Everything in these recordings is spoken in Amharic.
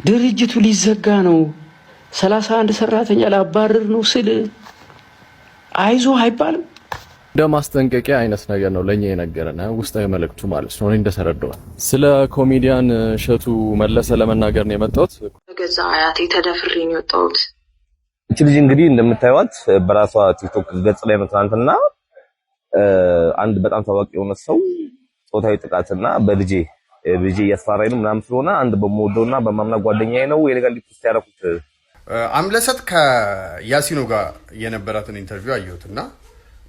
ድርጅቱ ሊዘጋ ነው 31 ሰራተኛ ላባረር ነው ስል አይዞ አይባልም። እንደ ማስጠንቀቂያ አይነት ነገር ነው ለኛ የነገረና ውስጣዊ መልእክቱ ማለት ነው። እንደተረዳው ስለ ኮሜዲያን እሸቱ መለሰ ለመናገር ነው የመጣሁት። ገዛ አያቴ ተደፍሬ ነው የወጣሁት። እቺ ልጅ እንግዲህ እንደምታዩት በራሷ ቲክቶክ ገጽ ላይ ነው ትናንትና አንድ በጣም ታዋቂ የሆነ ሰው ጾታዊ ጥቃትና በልጄ እያስፈራራኝ ነው ምናምን ስለሆነ አንድ በመወደውና በማምና ጓደኛዬ ነው የሌጋል ሊስት ያደረኩት አምለሰት ከያሲኖ ጋር የነበራትን ኢንተርቪው አየሁትና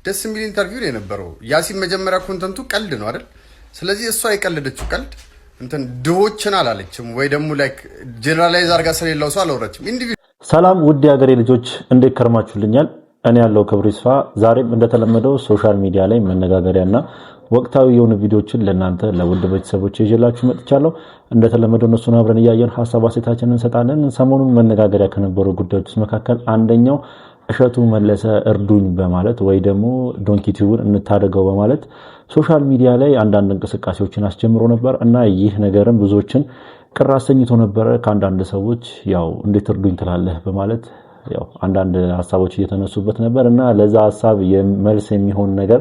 ደስ የሚል ኢንተርቪው ነው የነበረው። ያሲን መጀመሪያ ኮንተንቱ ቀልድ ነው አይደል? ስለዚህ እሷ የቀለደችው ቀልድ እንትን ድሆችን አላለችም ወይ ደግሞ ላይክ ጀነራላይዝ አድርጋ ስለሌላው ሰው አላወራችም። ሰላም ውድ የሀገሬ ልጆች እንዴት ከርማችሁልኛል? እኔ ያለው ክብሩ ይስፋ ዛሬም እንደተለመደው ሶሻል ሚዲያ ላይ መነጋገሪያና ወቅታዊ የሆኑ ቪዲዮዎችን ለእናንተ ለውድ ቤተሰቦች ይዤላችሁ መጥቻለሁ። እንደተለመደው እነሱን አብረን እያየን ሐሳብ አስተያየታችንን እንሰጣለን። ሰሞኑን መነጋገሪያ ከነበሩ ጉዳዮች መካከል አንደኛው እሸቱ መለሰ እርዱኝ በማለት ወይ ደግሞ ዶንኪ ቲዩብን እንታደገው በማለት ሶሻል ሚዲያ ላይ አንዳንድ እንቅስቃሴዎችን አስጀምሮ ነበር እና ይህ ነገርም ብዙዎችን ቅር አሰኝቶ ነበር። ከአንዳንድ ሰዎች ያው እንዴት እርዱኝ ትላለህ በማለት ያው አንዳንድ ሐሳቦች እየተነሱበት ነበር እና ለዛ ሐሳብ የመልስ የሚሆን ነገር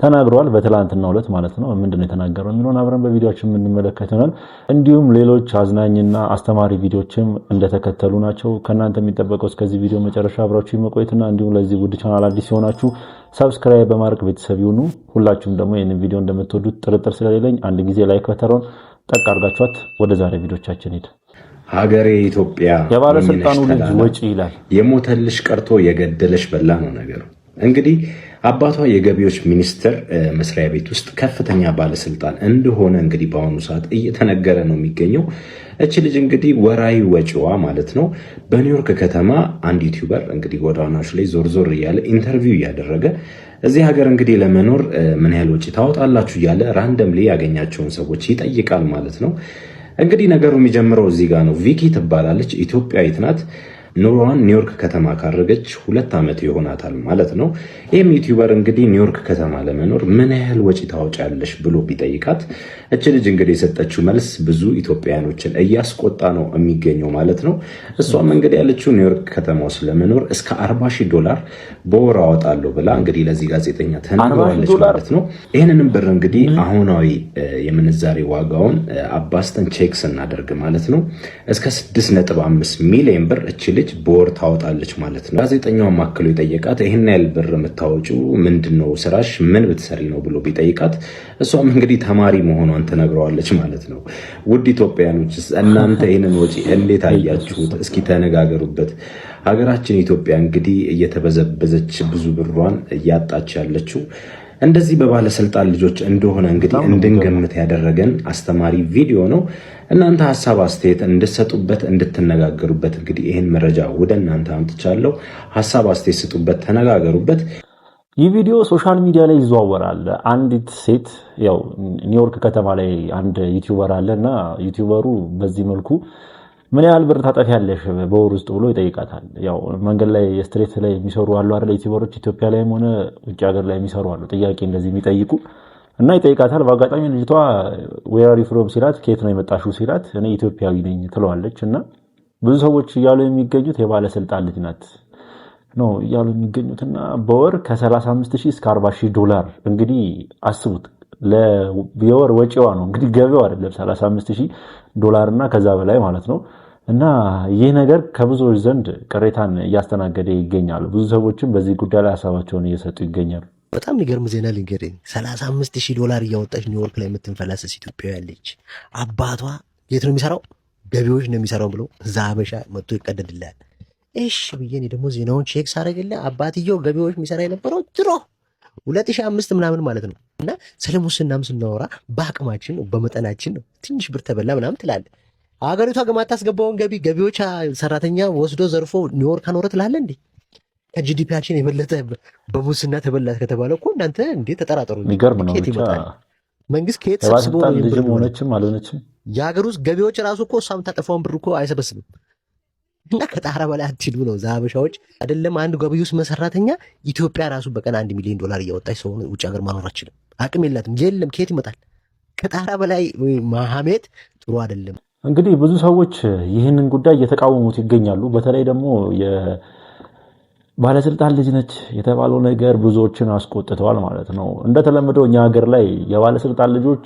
ተናግሯል። በትላንትናው ዕለት ማለት ነው። ምንድነው የተናገረው የሚለውን አብረን በቪዲዮአችን የምንመለከት ይሆናል። እንዲሁም ሌሎች አዝናኝና አስተማሪ ቪዲዮዎችም እንደተከተሉ ናቸው። ከናንተ የሚጠበቀው እስከዚህ ቪዲዮ መጨረሻ አብራችሁ መቆየትና እንዲሁም ለዚህ ውድ ቻናል አዲስ ሆናችሁ ሰብስክራይብ በማድረግ ቤተሰብ ይሁኑ። ሁላችሁም ደግሞ ይሄንን ቪዲዮ እንደምትወዱት ጥርጥር ስለሌለኝ አንድ ጊዜ ላይክ በተራውን ጠቅ አድርጋችኋት ወደ ዛሬ ቪዲዮቻችን ሄድ። ሀገሬ ኢትዮጵያ የባለስልጣኑ ልጅ ወጪ ይላል። የሞተልሽ ቀርቶ የገደለሽ በላ ነው ነገሩ። እንግዲህ አባቷ የገቢዎች ሚኒስቴር መስሪያ ቤት ውስጥ ከፍተኛ ባለስልጣን እንደሆነ እንግዲህ በአሁኑ ሰዓት እየተነገረ ነው የሚገኘው። እቺ ልጅ እንግዲህ ወራዊ ወጪዋ ማለት ነው በኒውዮርክ ከተማ አንድ ዩቲዩበር እንግዲህ ጎዳናዎች ላይ ዞር እያለ ኢንተርቪው እያደረገ እዚህ ሀገር እንግዲህ ለመኖር ምን ያህል ወጪ ታወጣላችሁ እያለ ራንደምሊ ያገኛቸውን ሰዎች ይጠይቃል ማለት ነው። እንግዲህ ነገሩ የሚጀምረው እዚህ ጋር ነው። ቪኪ ትባላለች፣ ኢትዮጵያዊት ናት። ኑሮዋን ኒውዮርክ ከተማ ካረገች 2 ዓመት ይሆናታል ማለት ነው። ይህም ዩቲዩበር እንግዲህ ኒውዮርክ ከተማ ለመኖር ምን ያህል ወጪ ታወጫለሽ ብሎ ቢጠይቃት እች ልጅ እንግዲህ የሰጠችው መልስ ብዙ ኢትዮጵያውያኖችን እያስቆጣ ነው የሚገኘው ማለት ነው። እሷም እንግዲህ ያለችው ኒውዮርክ ከተማ ውስጥ ለመኖር እስከ $40,000 በወር አወጣለሁ ብላ እንግዲህ ለዚህ ጋዜጠኛ ተናግራለች ማለት ነው። ይህንንም ብር እንግዲህ አሁናዊ የምንዛሬ ዋጋውን አባስተን ቼክ ስናደርግ ማለት ነው እስከ 6.5 ሚሊዮን ብር እች ልጅ በወር ታወጣለች ማለት ነው። ጋዜጠኛው ማከሉ የጠየቃት ይሄን ያህል ብር የምታወጪው ምንድነው ስራሽ ምን ብትሰሪ ነው ብሎ ቢጠይቃት እሷም እንግዲህ ተማሪ መሆኗን ተነግረዋለች ማለት ነው። ውድ ኢትዮጵያኖች እናንተ ይሄንን ወጪ እንዴት አያችሁት? እስኪ ተነጋገሩበት። ሀገራችን ኢትዮጵያ እንግዲህ እየተበዘበዘች ብዙ ብሯን እያጣች ያለችው እንደዚህ በባለስልጣን ልጆች እንደሆነ እንግዲህ እንድንገምት ያደረገን አስተማሪ ቪዲዮ ነው። እናንተ ሐሳብ አስተያየት እንድትሰጡበት እንድትነጋገሩበት እንግዲህ ይሄን መረጃ ወደ እናንተ አምጥቻለሁ። ሐሳብ አስተያየት ስጡበት፣ ተነጋገሩበት። ይህ ቪዲዮ ሶሻል ሚዲያ ላይ ይዘዋወራል። አንዲት ሴት ያው ኒውዮርክ ከተማ ላይ አንድ ዩቲዩበር አለና ዩቲዩበሩ በዚህ መልኩ ምን ያህል ብር ታጠፊያለሽ በወር ውስጥ ብሎ ይጠይቃታል። ያው መንገድ ላይ ስትሬት ላይ የሚሰሩ አሉ አይደል ዩቲዩበሮች፣ ኢትዮጵያ ላይም ሆነ ውጭ ሀገር ላይ የሚሰሩ አሉ ጥያቄ እንደዚህ የሚጠይቁ እና ይጠይቃታል። በአጋጣሚ ልጅቷ ዌር አር ዩ ፍሮም ሲላት ከየት ነው የመጣሽው ሲላት እኔ ኢትዮጵያዊ ነኝ ትለዋለች። እና ብዙ ሰዎች እያሉ የሚገኙት የባለስልጣን ልጅ ናት ነው እያሉ የሚገኙትና በወር ከ35,000 እስከ $40,000 እንግዲህ አስቡት። ለየወር ወጪዋ ነው እንግዲህ ገቢው አይደለም $35,000 እና ከዛ በላይ ማለት ነው። እና ይህ ነገር ከብዙዎች ዘንድ ቅሬታን እያስተናገደ ይገኛል። ብዙ ሰዎችም በዚህ ጉዳይ ላይ ሐሳባቸውን እየሰጡ ይገኛሉ። በጣም የሚገርም ዜና ልንገርህ። $35,000 እያወጣች ኒውዮርክ ላይ የምትንፈላሰስ ኢትዮጵያዊ ያለች። አባቷ የት ነው የሚሰራው? ገቢዎች ነው የሚሰራው ብሎ እዛ ሀበሻ መጥቶ ይቀደድልሃል። እሺ ብዬ እኔ ደግሞ ዜናውን ቼክ ሳደርግልህ አባትየው ገቢዎች የሚሰራ የነበረው ድሮ 2005 ምናምን ማለት ነው። እና ስለ ሙስናም ስናወራ በአቅማችን ነው በመጠናችን ነው። ትንሽ ብር ተበላ ምናምን ትላለህ። ሀገሪቷ የማታስገባውን ገቢዎች ሰራተኛ ወስዶ ዘርፎ ኒውዮርክ አኖረ ትላለህ እንዴ? ከጂዲፒያችን የበለጠ በሙስና ተበላ ከተባለ እኮ እናንተ እንዴ ተጠራጠሩ። የሚገርም ነው። መንግስት ከየት ሰብስቦ ልጅም ሆነችም አልሆነችም የሀገር ውስጥ ገቢዎች ራሱ እኮ እሷ የምታጠፋውን ብር እኮ አይሰበስብም። እና ከጣራ በላይ አትሉ ነው ዛበሻዎች አይደለም። አንድ ገቢ ውስጥ መሰራተኛ ኢትዮጵያ ራሱ በቀን $1 ሚሊዮን እያወጣች ሰው ውጭ ሀገር ማኖር አትችልም። አቅም የላትም። የለም ከየት ይመጣል? ከጣራ በላይ ማህሜት ጥሩ አይደለም። እንግዲህ ብዙ ሰዎች ይህንን ጉዳይ እየተቃወሙት ይገኛሉ። በተለይ ደግሞ የባለስልጣን ልጅ ነች የተባለው ነገር ብዙዎችን አስቆጥተዋል ማለት ነው። እንደተለመደው እኛ ሀገር ላይ የባለስልጣን ልጆች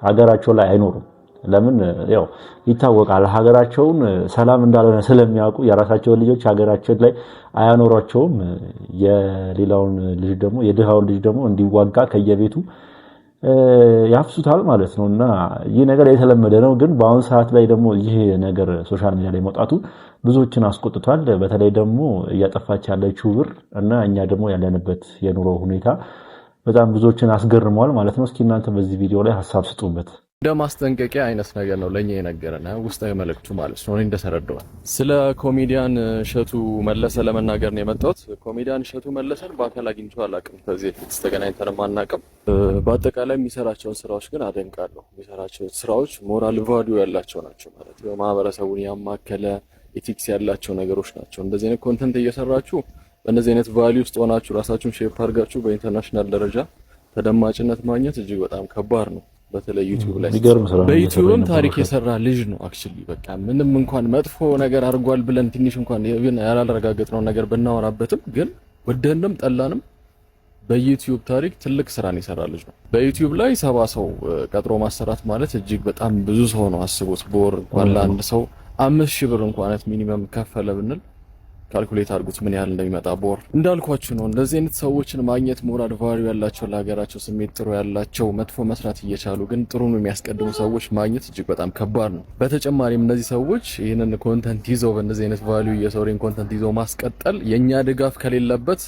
ሀገራቸው ላይ አይኖሩም። ለምን ያው ይታወቃል፣ ሀገራቸውን ሰላም እንዳልሆነ ስለሚያውቁ የራሳቸውን ልጆች ሀገራቸው ላይ አያኖሯቸውም። የሌላውን ልጅ ደግሞ የድሃውን ልጅ ደግሞ እንዲዋጋ ከየቤቱ ያፍሱታል ማለት ነውና ይህ ነገር የተለመደ ነው። ግን በአሁን ሰዓት ላይ ደግሞ ይህ ነገር ሶሻል ሚዲያ ላይ መውጣቱ ብዙዎችን አስቆጥቷል። በተለይ ደግሞ እያጠፋች ያለችው ብር እና እኛ ደግሞ ያለንበት የኑሮ ሁኔታ በጣም ብዙዎችን አስገርሟል ማለት ነው። እስኪ እናንተ በዚህ ቪዲዮ ላይ ሐሳብ ስጡበት። እንደ ማስጠንቀቂያ አይነት ነገር ነው ለኛ የነገረና ውስጣዊ መልእክቱ ማለት ነው። እኔ እንደተረዳው ስለ ኮሜዲያን እሸቱ መለሰ ለመናገር ነው የመጣሁት። ኮሜዲያን እሸቱ መለሰን በአካል አግኝቼው አላውቅም፣ ከዚህ በፊት ተገናኝተንም አናውቅም። በአጠቃላይ የሚሰራቸውን ስራዎች ግን አደንቃለሁ። የሚሰራቸው ስራዎች ሞራል ቫልዩ ያላቸው ናቸው ማለት ነው። ማህበረሰቡን ያማከለ ኤቲክስ ያላቸው ነገሮች ናቸው። እንደዚህ አይነት ኮንተንት እየሰራችሁ በእነዚህ አይነት ቫልዩ ውስጥ ሆናችሁ ራሳችሁን ሼፕ አድርጋችሁ በኢንተርናሽናል ደረጃ ተደማጭነት ማግኘት እጅግ በጣም ከባድ ነው። በተለይ ዩቲዩብ ላይ በዩቲዩብም ታሪክ የሰራ ልጅ ነው። አክቹሊ በቃ ምንም እንኳን መጥፎ ነገር አድርጓል ብለን ትንሽ እንኳን ያላረጋገጥነው ነገር ብናወራበትም ግን ወደንም ጠላንም በዩቲዩብ ታሪክ ትልቅ ስራን የሰራ ልጅ ነው። በዩቲዩብ ላይ 70 ሰው ቀጥሮ ማሰራት ማለት እጅግ በጣም ብዙ ሰው ነው። አስቡት፣ በወር እንኳን ለአንድ ሰው 5000 ብር እንኳን ሚኒመም ከፈለ ብንል ካልኩሌት አድርጉት ምን ያህል እንደሚመጣ በወር። እንዳልኳችሁ ነው እንደዚህ አይነት ሰዎችን ማግኘት ሞራል ቫልዩ ያላቸው ለሀገራቸው ስሜት ጥሩ ያላቸው መጥፎ መስራት እየቻሉ ግን ጥሩ ነው የሚያስቀድሙ ሰዎች ማግኘት እጅግ በጣም ከባድ ነው። በተጨማሪም እነዚህ ሰዎች ይህንን ኮንተንት ይዘው በእነዚህ አይነት ቫልዩ የሰውሬን ኮንተንት ይዘው ማስቀጠል የኛ ድጋፍ ከሌለበት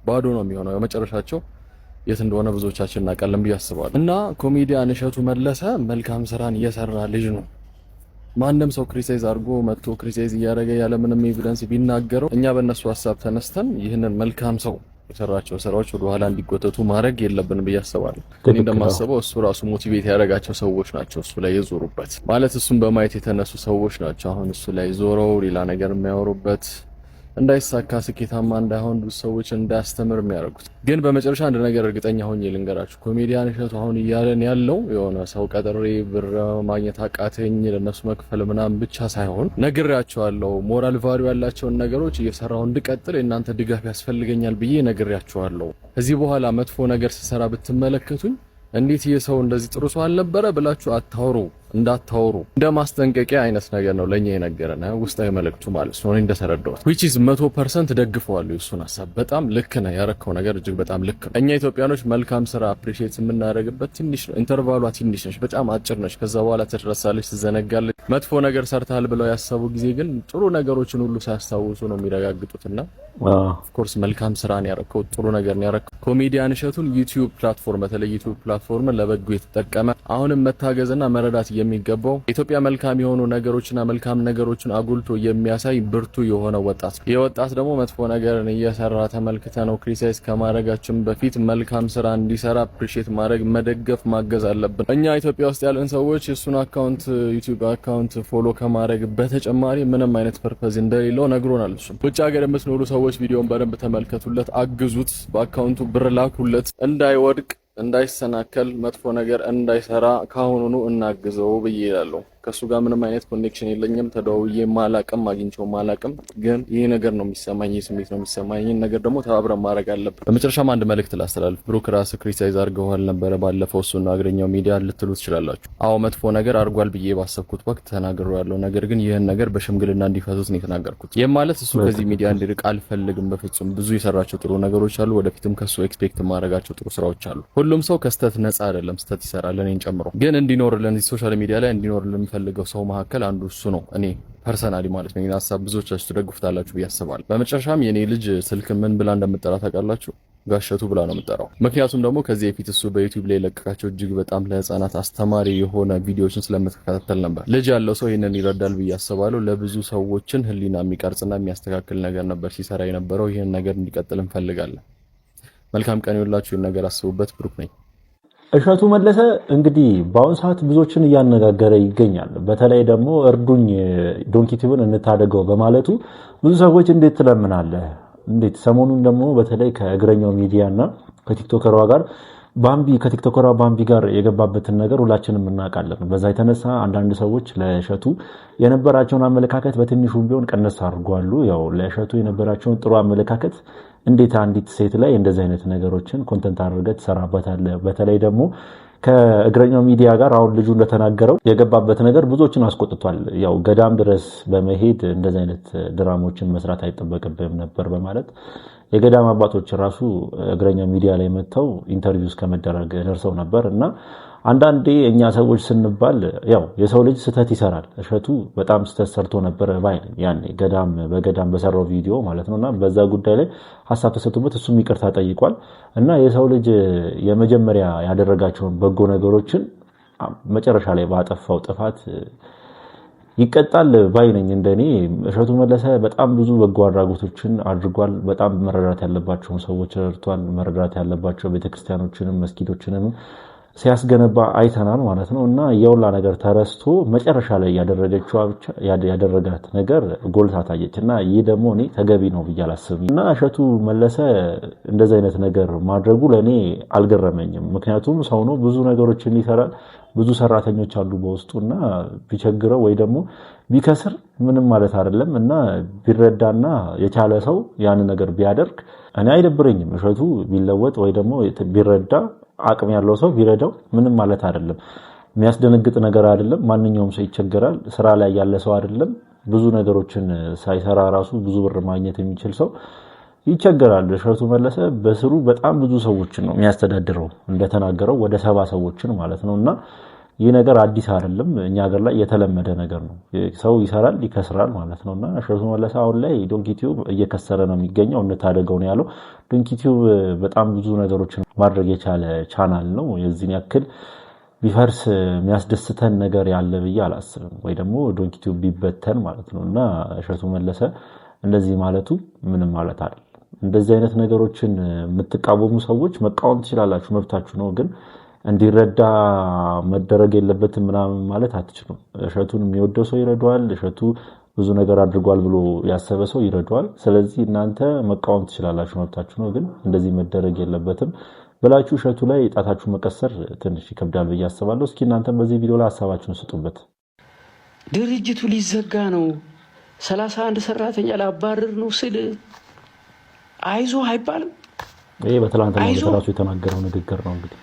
ባዶ ነው የሚሆነው። የመጨረሻቸው የት እንደሆነ ብዙዎቻችን እናውቃለን ብዬ አስባለሁ። እና ኮሜዲያን እሸቱ መለሰ መልካም ስራን እየሰራ ልጅ ነው። ማንም ሰው ክሪቲሳይዝ አድርጎ መጥቶ ክሪቲሳይዝ እያደረገ ያለ ምንም ኤቪደንስ ቢናገረው እኛ በእነሱ ሀሳብ ተነስተን ይህንን መልካም ሰው የሰራቸው ስራዎች ወደ ኋላ እንዲጎተቱ ማድረግ የለብንም ብዬ አስባለሁ። እኔ እንደማስበው እሱ ራሱ ሞቲቬት ያደረጋቸው ሰዎች ናቸው እሱ ላይ የዞሩበት ማለት እሱን በማየት የተነሱ ሰዎች ናቸው አሁን እሱ ላይ ዞረው ሌላ ነገር የሚያወሩበት እንዳይሳካ ስኬታማ እንዳይሆን ብዙ ሰዎች እንዳያስተምር የሚያደርጉት። ግን በመጨረሻ አንድ ነገር እርግጠኛ ሆኜ ልንገራችሁ፣ ኮሜዲያን እሸቱ አሁን እያለን ያለው የሆነ ሰው ቀጥሬ ብር ማግኘት አቃተኝ ለነሱ መክፈል ምናምን ብቻ ሳይሆን ነግሬያቸዋለሁ። ሞራል ቫልዩ ያላቸውን ነገሮች እየሰራሁ እንድቀጥል የእናንተ ድጋፍ ያስፈልገኛል ብዬ ነግሬያቸዋለሁ። ከዚህ በኋላ መጥፎ ነገር ስሰራ ብትመለከቱኝ እንዴት የሰው እንደዚህ ጥሩ ሰው አልነበረ ብላችሁ አታውሩ፣ እንዳታወሩ እንደ ማስጠንቀቂያ አይነት ነገር ነው ለኛ የነገረና ውስጣዊ መልእክቱ ማለት ነው። እኔ እንደተረዳሁት which is 100% ደግፈዋለሁ እሱን ሐሳብ። በጣም ልክ ነው ያረከው ነገር እጅግ በጣም ልክ ነው። እኛ ኢትዮጵያኖች መልካም ስራ አፕሪሺየት የምናደርግበት ትንሽ ነው፣ ኢንተርቫሏ ትንሽ ነች፣ በጣም አጭር ነች። ከዛ በኋላ ትረሳለች፣ ትዘነጋለች። መጥፎ ነገር ሰርታል ብለው ያሰቡ ጊዜ ግን ጥሩ ነገሮችን ሁሉ ሳያስታውሱ ነው የሚረጋግጡትና ኦፍ ኮርስ መልካም ስራ ነው ያረከው፣ ጥሩ ነገር ነው ያረከው። ኮሜዲያን እሸቱን ዩቲዩብ ፕላትፎርም በተለይ ዩቲዩብ ፕላትፎርም ለበጎ የተጠቀመ አሁንም መታገዝና መረዳት የሚገባው ኢትዮጵያ መልካም የሆኑ ነገሮችና መልካም ነገሮችን አጉልቶ የሚያሳይ ብርቱ የሆነ ወጣት ነው። የወጣት ደግሞ መጥፎ ነገርን እየሰራ ተመልክተ ነው ክሪቲሳይዝ ከማድረጋችን በፊት መልካም ስራ እንዲሰራ አፕሪሺየት ማድረግ፣ መደገፍ፣ ማገዝ አለብን። እኛ ኢትዮጵያ ውስጥ ያለን ሰዎች የሱን አካውንት ዩቲዩብ አካውንት ፎሎ ከማድረግ በተጨማሪ ምንም አይነት ፐርፐዝ እንደሌለው ነግሮናል። እሱ ውጭ ሀገር የምትኖሩ ሰዎች ቪዲዮን በደንብ ተመልከቱለት፣ አግዙት፣ በአካውንቱ ብር ላኩለት፣ እንዳይወድቅ እንዳይሰናከል መጥፎ ነገር እንዳይሰራ ካሁኑኑ እናግዘው ብዬ እላለሁ። ከሱ ጋር ምንም አይነት ኮኔክሽን የለኝም፣ ተደዋውዬ ማላቅም አግኝቼው ማላቅም፣ ግን ይሄ ነገር ነው የሚሰማኝ፣ ይሄ ስሜት ነው የሚሰማኝ። ይሄን ነገር ደግሞ ተባብረን ማድረግ አለብን። በመጨረሻም አንድ መልእክት ላስተላልፍ። ብሩክ ራስ ክሪቲሳይዝ አድርገዋል ነበር ባለፈው እሱና አገረኛው ሚዲያ ልትሉ ትችላላችሁ። አዎ መጥፎ ነገር አድርጓል ብዬ ባሰብኩት ወቅት ተናግሬያለሁ። ነገር ግን ይሄን ነገር በሽምግልና እንዲፈቱት ነው የተናገርኩት። ይሄ ማለት እሱ ከዚህ ሚዲያ እንዲርቅ አልፈልግም በፍጹም። ብዙ የሰራቸው ጥሩ ነገሮች አሉ፣ ወደፊትም ከሱ ኤክስፔክት ማድረጋቸው ጥሩ ስራዎች አሉ። ሁሉም ሰው ከስተት ነፃ አይደለም፣ ስተት ይሰራል፣ እኔን ጨምሮ። ግን እንዲኖርልን ሶሻል ሚዲያ ላይ እንዲኖርልን ፈልገው ሰው መካከል አንዱ እሱ ነው። እኔ ፐርሰናሊ ማለት ነው። ይሄን ሐሳብ ብዙዎቻችሁ ትደግፉታላችሁ ብዬ አስባለሁ። በመጨረሻም የኔ ልጅ ስልክ ምን ብላ እንደምትጠራ ታውቃላችሁ? ጋሸቱ ብላ ነው የምትጠራው። ምክንያቱም ደግሞ ከዚህ በፊት እሱ በዩቲዩብ ላይ ለቀቃቸው እጅግ በጣም ለህፃናት አስተማሪ የሆነ ቪዲዮዎችን ስለምትከታተል ነበር። ልጅ ያለው ሰው ይሄንን ይረዳል ብዬ አስባለሁ። ለብዙ ሰዎችን ህሊና የሚቀርጽና የሚያስተካክል ነገር ነበር ሲሰራ የነበረው። ይሄን ነገር እንዲቀጥል እንፈልጋለን። መልካም ቀን ይሁንላችሁ። ይሄን ነገር አስቡበት። ብሩክ ነኝ። እሸቱ መለሰ እንግዲህ በአሁኑ ሰዓት ብዙዎችን እያነጋገረ ይገኛል። በተለይ ደግሞ እርዱኝ ዶንኪቲቭን እንታደገው በማለቱ ብዙ ሰዎች እንዴት ትለምናለህ እንዴት። ሰሞኑን ደግሞ በተለይ ከእግረኛው ሚዲያና ከቲክቶከሯ ጋር ባምቢ ከቲክቶከሯ ባምቢ ጋር የገባበትን ነገር ሁላችንም እናውቃለን። በዛ የተነሳ አንዳንድ ሰዎች ለእሸቱ የነበራቸውን አመለካከት በትንሹም ቢሆን ቀነስ አድርጓሉ። ያው ለእሸቱ የነበራቸውን ጥሩ አመለካከት እንዴት አንዲት ሴት ላይ እንደዚህ አይነት ነገሮችን ኮንተንት አድርገህ ትሰራበታለህ? በተለይ ደግሞ ከእግረኛው ሚዲያ ጋር አሁን ልጁ እንደተናገረው የገባበት ነገር ብዙዎችን አስቆጥቷል። ያው ገዳም ድረስ በመሄድ እንደዚህ አይነት ድራሞችን መስራት አይጠበቅብህም ነበር በማለት የገዳም አባቶች ራሱ እግረኛው ሚዲያ ላይ መጥተው ኢንተርቪው እስከመደረግ ደርሰው ነበር። እና አንዳንዴ እኛ ሰዎች ስንባል ያው የሰው ልጅ ስህተት ይሰራል። እሸቱ በጣም ስህተት ሰርቶ ነበር ባይ ያኔ በገዳም በሰራው ቪዲዮ ማለት ነውና በዛ ጉዳይ ላይ ሐሳብ ተሰጥቶበት እሱም ይቅርታ ጠይቋል። እና የሰው ልጅ የመጀመሪያ ያደረጋቸውን በጎ ነገሮችን መጨረሻ ላይ ባጠፋው ጥፋት ይቀጣል ባይ ነኝ። እንደኔ እሸቱ መለሰ በጣም ብዙ በጎ አድራጎቶችን አድርጓል። በጣም መረዳት ያለባቸውን ሰዎች ረድቷል። መረዳት ያለባቸው ቤተክርስቲያኖችንም መስጊዶችንም ሲያስገነባ አይተናል ማለት ነው። እና የውላ ነገር ተረስቶ መጨረሻ ላይ ያደረጋት ነገር ጎልታ ታየች። እና ይህ ደግሞ እኔ ተገቢ ነው ብዬ አላስብም። እና እሸቱ መለሰ እንደዚህ አይነት ነገር ማድረጉ ለእኔ አልገረመኝም። ምክንያቱም ሰው ነው፣ ብዙ ነገሮችን ይሰራል፣ ብዙ ሰራተኞች አሉ በውስጡና ቢቸግረው ወይ ደግሞ ቢከስር ምንም ማለት አይደለም። እና ቢረዳና የቻለ ሰው ያን ነገር ቢያደርግ እኔ አይደብረኝም። እሸቱ ቢለወጥ ወይ ደግሞ ቢረዳ አቅም ያለው ሰው ቢረዳው ምንም ማለት አይደለም። የሚያስደነግጥ ነገር አይደለም። ማንኛውም ሰው ይቸገራል። ስራ ላይ ያለ ሰው አይደለም። ብዙ ነገሮችን ሳይሰራ ራሱ ብዙ ብር ማግኘት የሚችል ሰው ይቸገራል። እሸቱ መለሰ በስሩ በጣም ብዙ ሰዎችን ነው የሚያስተዳድረው፣ እንደተናገረው ወደ 70 ሰዎችን ማለት ነውና ይህ ነገር አዲስ አይደለም። እኛ ሀገር ላይ የተለመደ ነገር ነው። ሰው ይሰራል ይከስራል ማለት ነውና እሸቱ መለሰ አሁን ላይ ዶንኪቲዩብ እየከሰረ ነው የሚገኘው። እንታደገው ነው ያለው። ዶንኪቲዩብ በጣም ብዙ ነገሮችን ማድረግ የቻለ ቻናል ነው። የዚህን ያክል ቢፈርስ የሚያስደስተን ነገር ያለ ብዬ አላስብም። ወይ ደግሞ ዶንኪቲዩብ ቢበተን ማለት ነውና እሸቱ መለሰ እንደዚህ ማለቱ ምንም ማለት አይደለም። እንደዚህ አይነት ነገሮችን የምትቃወሙ ሰዎች መቃወም ትችላላችሁ፣ መብታችሁ ነው። ግን እንዲረዳ መደረግ የለበትም ምናምን ማለት አትችሉም። እሸቱን የሚወደው ሰው ይረዳዋል። እሸቱ ብዙ ነገር አድርጓል ብሎ ያሰበ ሰው ይረዳዋል። ስለዚህ እናንተ መቃወም ትችላላችሁ፣ መብታችሁ ነው። ግን እንደዚህ መደረግ የለበትም ብላችሁ እሸቱ ላይ ጣታችሁ መቀሰር ትንሽ ይከብዳል ብዬ አስባለሁ። እስኪ እናንተም በዚህ ቪዲዮ ላይ ሀሳባችሁን ስጡበት። ድርጅቱ ሊዘጋ ነው፣ 31 ሰራተኛ ላባረር ነው ስል አይዞ አይባልም። ይሄ በትላንትና ራሱ የተናገረው ንግግር ነው። እንግዲህ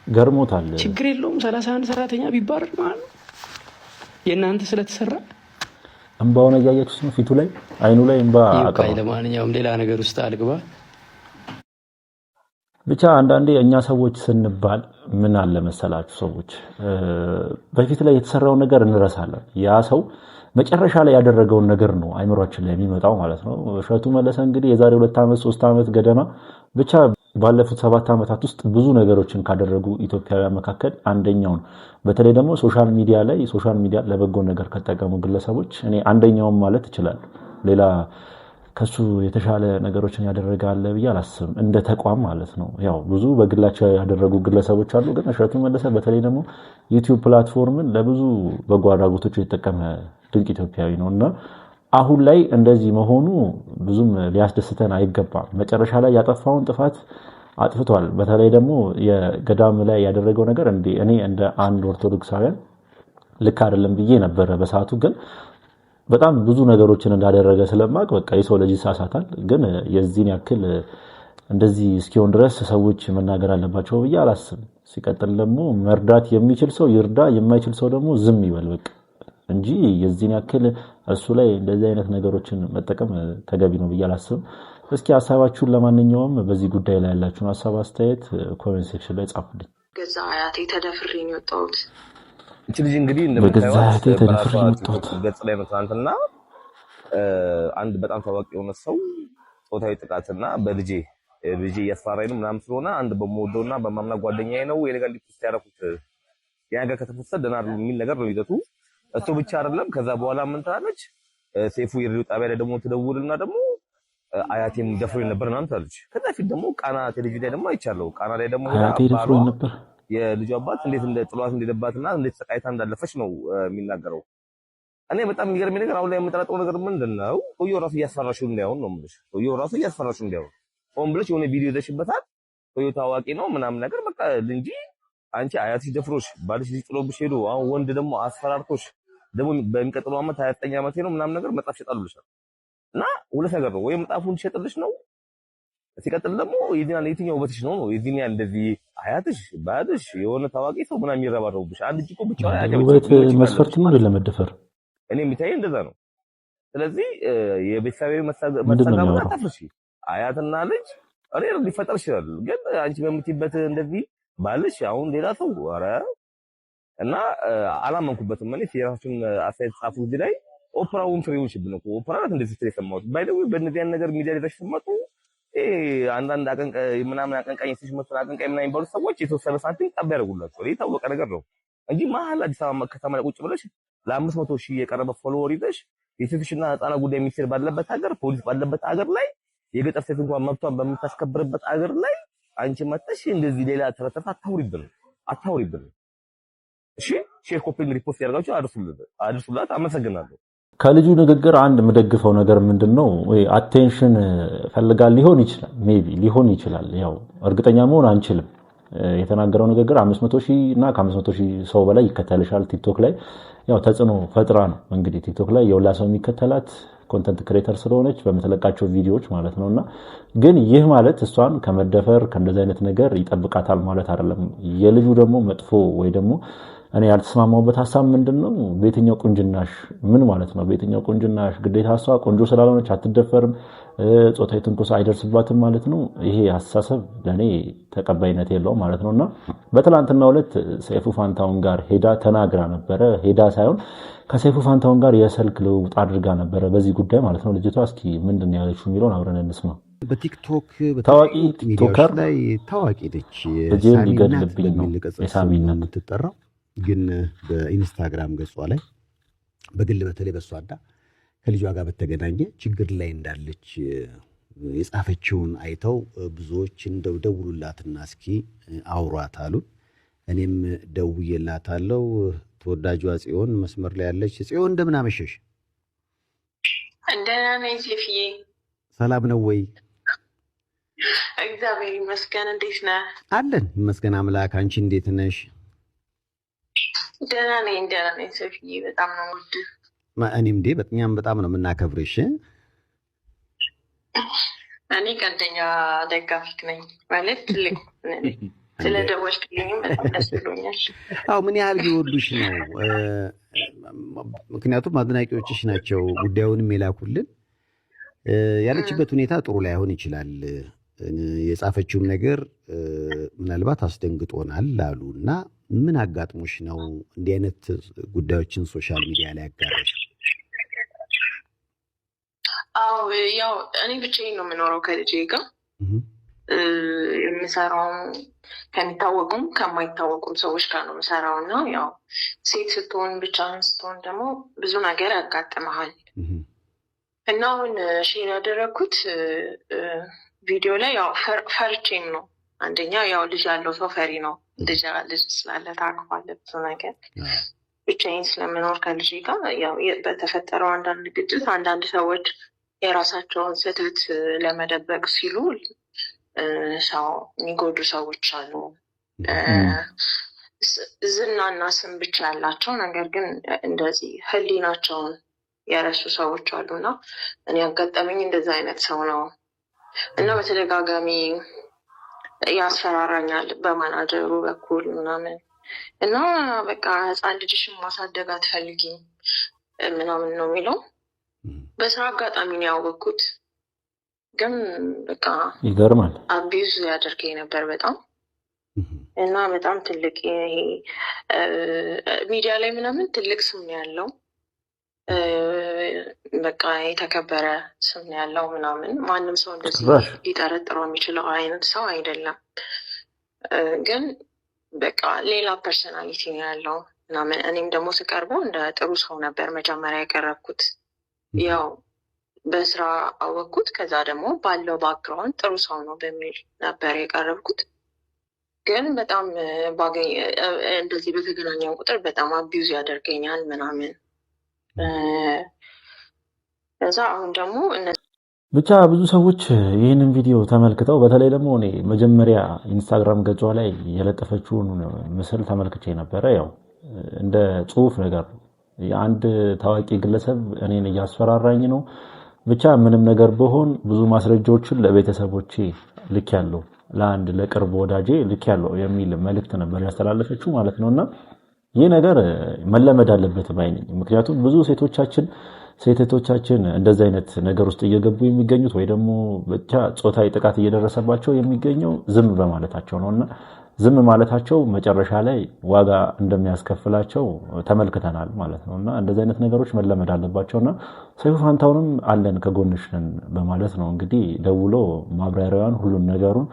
ገርሞታል። ችግር የለውም 31 ሰራተኛ ቢባረር ማለት ነው። የእናንተ ስለተሰራ እንባውን እያያችሁት ነው፣ ፊቱ ላይ አይኑ ላይ እንባ አቀባ። ለማንኛውም ሌላ ነገር ውስጥ አልግባ። ብቻ አንዳንዴ እኛ ሰዎች ስንባል ምን አለ መሰላችሁ፣ ሰዎች በፊት ላይ የተሰራውን ነገር እንረሳለን። ያ ሰው መጨረሻ ላይ ያደረገውን ነገር ነው አይምሯችን ላይ የሚመጣው ማለት ነው። እሸቱ መለሰ እንግዲህ የዛሬ 2 ዓመት 3 ዓመት ገደማ ብቻ ባለፉት 7 ዓመታት ውስጥ ብዙ ነገሮችን ካደረጉ ኢትዮጵያውያን መካከል አንደኛው ነው። በተለይ ደግሞ ሶሻል ሚዲያ ለበጎ ነገር ከተጠቀሙ ግለሰቦች እኔ አንደኛውም ማለት እችላለሁ። ሌላ ከሱ የተሻለ ነገሮችን ያደረገ አለ ብዬ አላስብም፣ እንደ ተቋም ማለት ነው። ያው ብዙ በግላቸው ያደረጉ ግለሰቦች አሉ፣ ግን እሸቱ መለሰ በተለይ ደግሞ ዩቲዩብ ፕላትፎርምን ለብዙ በጎ አድራጎቶች የተጠቀመ ድንቅ ኢትዮጵያዊ ነውና አሁን ላይ እንደዚህ መሆኑ ብዙም ሊያስደስተን አይገባም። መጨረሻ ላይ ያጠፋውን ጥፋት አጥፍቷል። በተለይ ደግሞ የገዳም ላይ ያደረገው ነገር እኔ እንደ አንድ ኦርቶዶክሳውያን ልክ አይደለም ብዬ ነበረ በሰዓቱ። ግን በጣም ብዙ ነገሮችን እንዳደረገ ስለማቅ በቃ የሰው ልጅ ይሳሳታል። ግን የዚህን ያክል እንደዚህ እስኪሆን ድረስ ሰዎች መናገር አለባቸው ብዬ አላስብም። ሲቀጥል ደግሞ መርዳት የሚችል ሰው ይርዳ፣ የማይችል ሰው ደግሞ ዝም ይበል በቃ እንጂ የዚህን ያክል እሱ ላይ እንደዚህ አይነት ነገሮችን መጠቀም ተገቢ ነው ብዬ አላስብም። እስኪ ሐሳባችሁን ለማንኛውም በዚህ ጉዳይ ላይ ያላችሁን ሐሳብ አስተያየት ኮሜንት ሴክሽን ላይ ጻፉልኝ። ገዛ አያቴ ተደፍሬ ነው የወጣሁት። እቺ ልጅ እንግዲህ እንደምታዩት ገጽ ላይ ነው ትናንትና አንድ በጣም ታዋቂ የሆነ ሰው ጾታዊ ጥቃትና በልጄ እያስፈራራኝ ነው ምናምን ስለሆነ አንድ በመወደውና በማምና ጓደኛዬ ነው የሌጋል ሊፕስ ያደረኩት ያ ነገር ከተፈሰደ ደና የሚል ነገር ነው ይዘቱ። እሱ ብቻ አይደለም። ከዛ በኋላ ምን ትላለች? ሴፉ የሬዲዮ ጣቢያ ላይ ደግሞ ትደውልና ደግሞ አያቴም ደፍሮኝ ነበር ምናምን ትላለች። ከዛ ፊት ደግሞ ቃና ቴሌቪዥን ላይ ደግሞ አይቻለሁ። ቃና ላይ ደግሞ አያቴ ደፍሮኝ ነበር የልጁ አባት እንዴት እንደ ጥሏት እንደደባትና እንዴት ተሰቃይታ እንዳለፈች ነው የሚናገረው። እኔ በጣም የሚገርመኝ ነገር አሁን ላይ የምጠራጠረው ነገር ምንድነው ሰውየው ራሱ እያስፈራሽው እንዳይሆን ነው የምልሽ። ሰውየው ራሱ እያስፈራሽው እንዳይሆን ሆን ብለሽ የሆነ ቪዲዮ ይዘሽበታል ሰውየው ታዋቂ ነው ምናምን ነገር በቃ እንጂ አንቺ አያትሽ ደፍሮሽ ባልሽ ልጅ ጥሎብሽ ሄዶ አሁን ወንድ ደግሞ አስፈራርቶሽ ደግሞ በሚቀጥለው ዓመት 29 ዓመቴ ነው ምናምን ነገር መጣፍ ይሸጣሉልሻል። እና ሁለት ነገር ነው ወይ መጣፉን ይሸጥልሽ ነው ሲቀጥል ደግሞ የትኛው ውበትሽ ነው የዚህኛ እንደዚህ አያትሽ ባልሽ የሆነ ታዋቂ ሰው ምናምን ይረባረቡብሽ አንድ ጭቆ ብቻ ውበት መስፈርት ነው ለመደፈር እኔ የሚታየኝ እንደዛ ነው። ስለዚህ የቤተሰባዊ መሰጋገር አታፍርሺ። አያትና ልጅ ሬር ሊፈጠር ይችላል፣ ግን አንቺ በምትይበት እንደዚህ ባልሽ አሁን ሌላ ሰው ኧረ እና አላመንኩበትም። እኔ የራሱን አስተያየት ጻፉ እዚህ ላይ ኦፕራውን ፍሬውን ሽብን ነው ኦፕራራት እንደዚህ ፍሬ ሰማሁት ባይደው በእነዚህ ነገር ሚዲያ ላይ ተሰማጡ አንዳንድ ምናምን አቀንቃኝ ሲሽመት አቀንቃኝ ምናምን የሚባሉ ሰዎች የተወሰነ ሳንቲም ጠብ ያደርጉላቸው የታወቀ ነገር ነው እንጂ መሀል አዲስ አበባ ከተማ ላይ ቁጭ ብለሽ ለ500,000 የቀረበ ፎሎወር ይዘሽ የሴቶችና ህፃናት ጉዳይ ሚኒስቴር ባለበት ሀገር ፖሊስ ባለበት ሀገር ላይ የገጠር ሴት እንኳን መብቷን በምታስከብርበት ሀገር ላይ አንቺ መጥተሽ እንደዚህ ሌላ ተረተታ አታውሪብን። እሺ ሼር ኮፒንግ ሪፖስት ያደርጋችሁ አድርሱላት። አመሰግናለሁ። ከልጁ ንግግር አንድ የምደግፈው ነገር ምንድነው ወይ አቴንሽን ፈልጋል ሊሆን ይችላል ሜቢ ሊሆን ይችላል ያው እርግጠኛ መሆን አንችልም። የተናገረው ንግግር 500,000 እና ከ500,000 ሰው በላይ ይከተልሻል ቲክቶክ ላይ ያው ተጽዕኖ ፈጥራ ነው እንግዲህ ቲክቶክ ላይ የውላ ሰው የሚከተላት ኮንተንት ክሬተር ስለሆነች በመተለቃቸው ቪዲዮዎች ማለት ነውና ግን ይህ ማለት እሷን ከመደፈር ከእንደዚህ አይነት ነገር ይጠብቃታል ማለት አይደለም። የልጁ ደግሞ መጥፎ ወይ ደግሞ እኔ ያልተስማማውበት ሐሳብ ምንድነው በየትኛው ቁንጅናሽ ምን ማለት ነው በየትኛው ቁንጅናሽ ግዴታ እሷ ቆንጆ ስላልሆነች አትደፈርም ጾታዊ ትንኮሳ አይደርስባትም ማለት ነው። ይሄ አስተሳሰብ ለኔ ተቀባይነት የለውም ማለት ነውና በትላንትናው ዕለት ሰይፉ ፋንታውን ጋር ሄዳ ተናግራ ነበር። ሄዳ ሳይሆን ከሰይፉ ፋንታውን ጋር የስልክ ልውውጥ አድርጋ ነበር በዚህ ጉዳይ ማለት ነው። ልጅቷ እስኪ ምንድነው ያለችው የሚለውን አብረን እንስማ። በቲክቶክ ታዋቂ ቲክቶከር ላይ ታዋቂ ነች ሳሚናት የምትጠራው ግን በኢንስታግራም ገጿ ላይ በግል በተለይ በሷዳ ከልጇ ጋር በተገናኘ ችግር ላይ እንዳለች የጻፈችውን አይተው ብዙዎች እንደው ደውሉላትና እስኪ አውሯት አሉ። እኔም ደውዬላታለሁ። ተወዳጇ ጽዮን መስመር ላይ ያለች። ጽዮን እንደምን አመሸሽ? እንደና ነኝ ሴፍዬ። ሰላም ነው ወይ? እግዚአብሔር ይመስገን። እንዴት ነህ? አለን ይመስገን አምላክ። አንቺ እንዴት ነሽ? ደህና ነኝ ሴፍዬ። በጣም ነው ውድ እኔም እኛም በጣም ነው የምናከብርሽ። እኔ ቀንደኛ ደጋፊክ ነኝ ማለት ትልቅ ስለደወልክልኝም በጣም ደስ ብሎኛል። አዎ ምን ያህል ቢወዱሽ ነው? ምክንያቱም አድናቂዎችሽ ናቸው ጉዳዩንም የላኩልን። ያለችበት ሁኔታ ጥሩ ላይሆን ይችላል። የጻፈችውም ነገር ምናልባት አስደንግጦናል አሉ እና ምን አጋጥሞሽ ነው እንዲህ አይነት ጉዳዮችን ሶሻል ሚዲያ ላይ ያጋራሽ? አዎ ያው እኔ ብቻዬን ነው የምኖረው ከልጄ ጋር የምሰራው ከሚታወቁም ከማይታወቁም ሰዎች ጋር ነው የምሰራው እና ያው ሴት ስትሆን ብቻህን ስትሆን ደግሞ ብዙ ነገር ያጋጥመሃል እና አሁን ሼር ያደረግኩት ቪዲዮ ላይ ያው ፈርቼም ነው። አንደኛ ያው ልጅ ያለው ሰው ፈሪ ነው። ልጅ ስላለ ታቅፋለህ ብዙ ነገር። ብቻዬን ስለምኖር ከልጄ ጋር ያው በተፈጠረው አንዳንድ ግጭት አንዳንድ ሰዎች የራሳቸውን ስህተት ለመደበቅ ሲሉ ሰው የሚጎዱ ሰዎች አሉ። ዝናና ስም ብቻ ያላቸው ነገር ግን እንደዚህ ሕሊናቸውን የረሱ ሰዎች አሉና እኔ ያጋጠመኝ እንደዚህ አይነት ሰው ነው እና በተደጋጋሚ ያስፈራራኛል በማናጀሩ በኩል ምናምን እና በቃ ህፃን ልጅሽን ማሳደግ አትፈልጊም ምናምን ነው የሚለው። በስራ አጋጣሚ ነው ያወቅኩት፣ ግን በቃ ይገርማል። አቢዩዝ ያደርገኝ ነበር በጣም እና በጣም ትልቅ ይሄ ሚዲያ ላይ ምናምን ትልቅ ስም ያለው በቃ የተከበረ ስም ያለው ምናምን ማንም ሰው እንደዚህ ሊጠረጥረው የሚችለው አይነት ሰው አይደለም። ግን በቃ ሌላ ፐርሰናሊቲ ነው ያለው ምናምን። እኔም ደግሞ ስቀርበው እንደ ጥሩ ሰው ነበር መጀመሪያ የቀረብኩት። ያው በስራ አወቅኩት። ከዛ ደግሞ ባለው ባክግራውንድ ጥሩ ሰው ነው በሚል ነበር የቀረብኩት። ግን በጣም ባገኝ እንደዚህ በተገናኘን ቁጥር በጣም አቢዩዝ ያደርገኛል ምናምን እዛ አሁን ደግሞ ብቻ ብዙ ሰዎች ይህንን ቪዲዮ ተመልክተው በተለይ ደግሞ እኔ መጀመሪያ ኢንስታግራም ገጿ ላይ የለጠፈችውን ምስል ተመልክቼ ነበረ። ያው እንደ ጽሁፍ ነገር የአንድ ታዋቂ ግለሰብ እኔን እያስፈራራኝ ነው፣ ብቻ ምንም ነገር በሆን ብዙ ማስረጃዎችን ለቤተሰቦቼ ልኬያለሁ፣ ለአንድ ለቅርብ ወዳጄ ልኬያለሁ የሚል መልእክት ነበር ያስተላለፈችው ማለት ነውና ይህ ነገር መለመድ አለበት ባይ ነኝ። ምክንያቱም ብዙ ሴቶቻችን እንደዚህ አይነት ነገር ውስጥ እየገቡ የሚገኙት ወይ ደግሞ ብቻ ጾታዊ ጥቃት እየደረሰባቸው የሚገኘው ዝም በማለታቸው ነውና ዝም ማለታቸው መጨረሻ ላይ ዋጋ እንደሚያስከፍላቸው ተመልክተናል ማለት ነውና እንደዚህ አይነት ነገሮች መለመድ አለባቸውና ሰይፉ ፋንታሁንም አለን ከጎንሽ ነን በማለት ነው እንግዲህ ደውሎ ማብራሪያዋን ሁሉን ነገሩን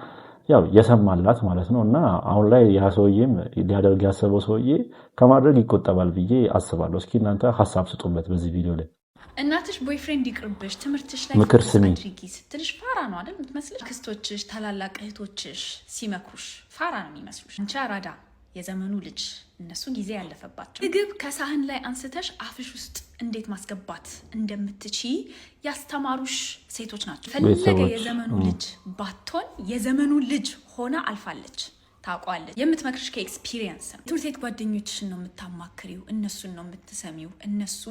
ያው የሰማላት ማለት ነውና አሁን ላይ ያ ሰውዬም ሊያደርግ ያሰበው ሰውዬ ከማድረግ ይቆጠባል ብዬ አስባለሁ። እስኪ እናንተ ሐሳብ ስጡበት በዚህ ቪዲዮ ላይ። እናትሽ ቦይፍሬንድ ይቅርብሽ ትምህርትሽ ላይ ምክር ስሚ ትንሽ ፋራ ነው አይደል የምትመስልሽ? ክስቶችሽ ታላላቅ እህቶችሽ ሲመክሩሽ ፋራ ነው የሚመስሉሽ። አንቺ አራዳ የዘመኑ ልጅ እነሱ ጊዜ ያለፈባቸው ምግብ ከሳህን ላይ አንስተሽ አፍሽ ውስጥ እንዴት ማስገባት እንደምትቺ ያስተማሩሽ ሴቶች ናቸው። ፈለገ የዘመኑ ልጅ ባትሆን የዘመኑ ልጅ ሆና አልፋለች፣ ታውቋለች። የምትመክርሽ ከኤክስፒሪየንስ ነው። ትምህርት ቤት ጓደኞችሽን ነው የምታማክሪው፣ እነሱን ነው የምትሰሚው። እነሱ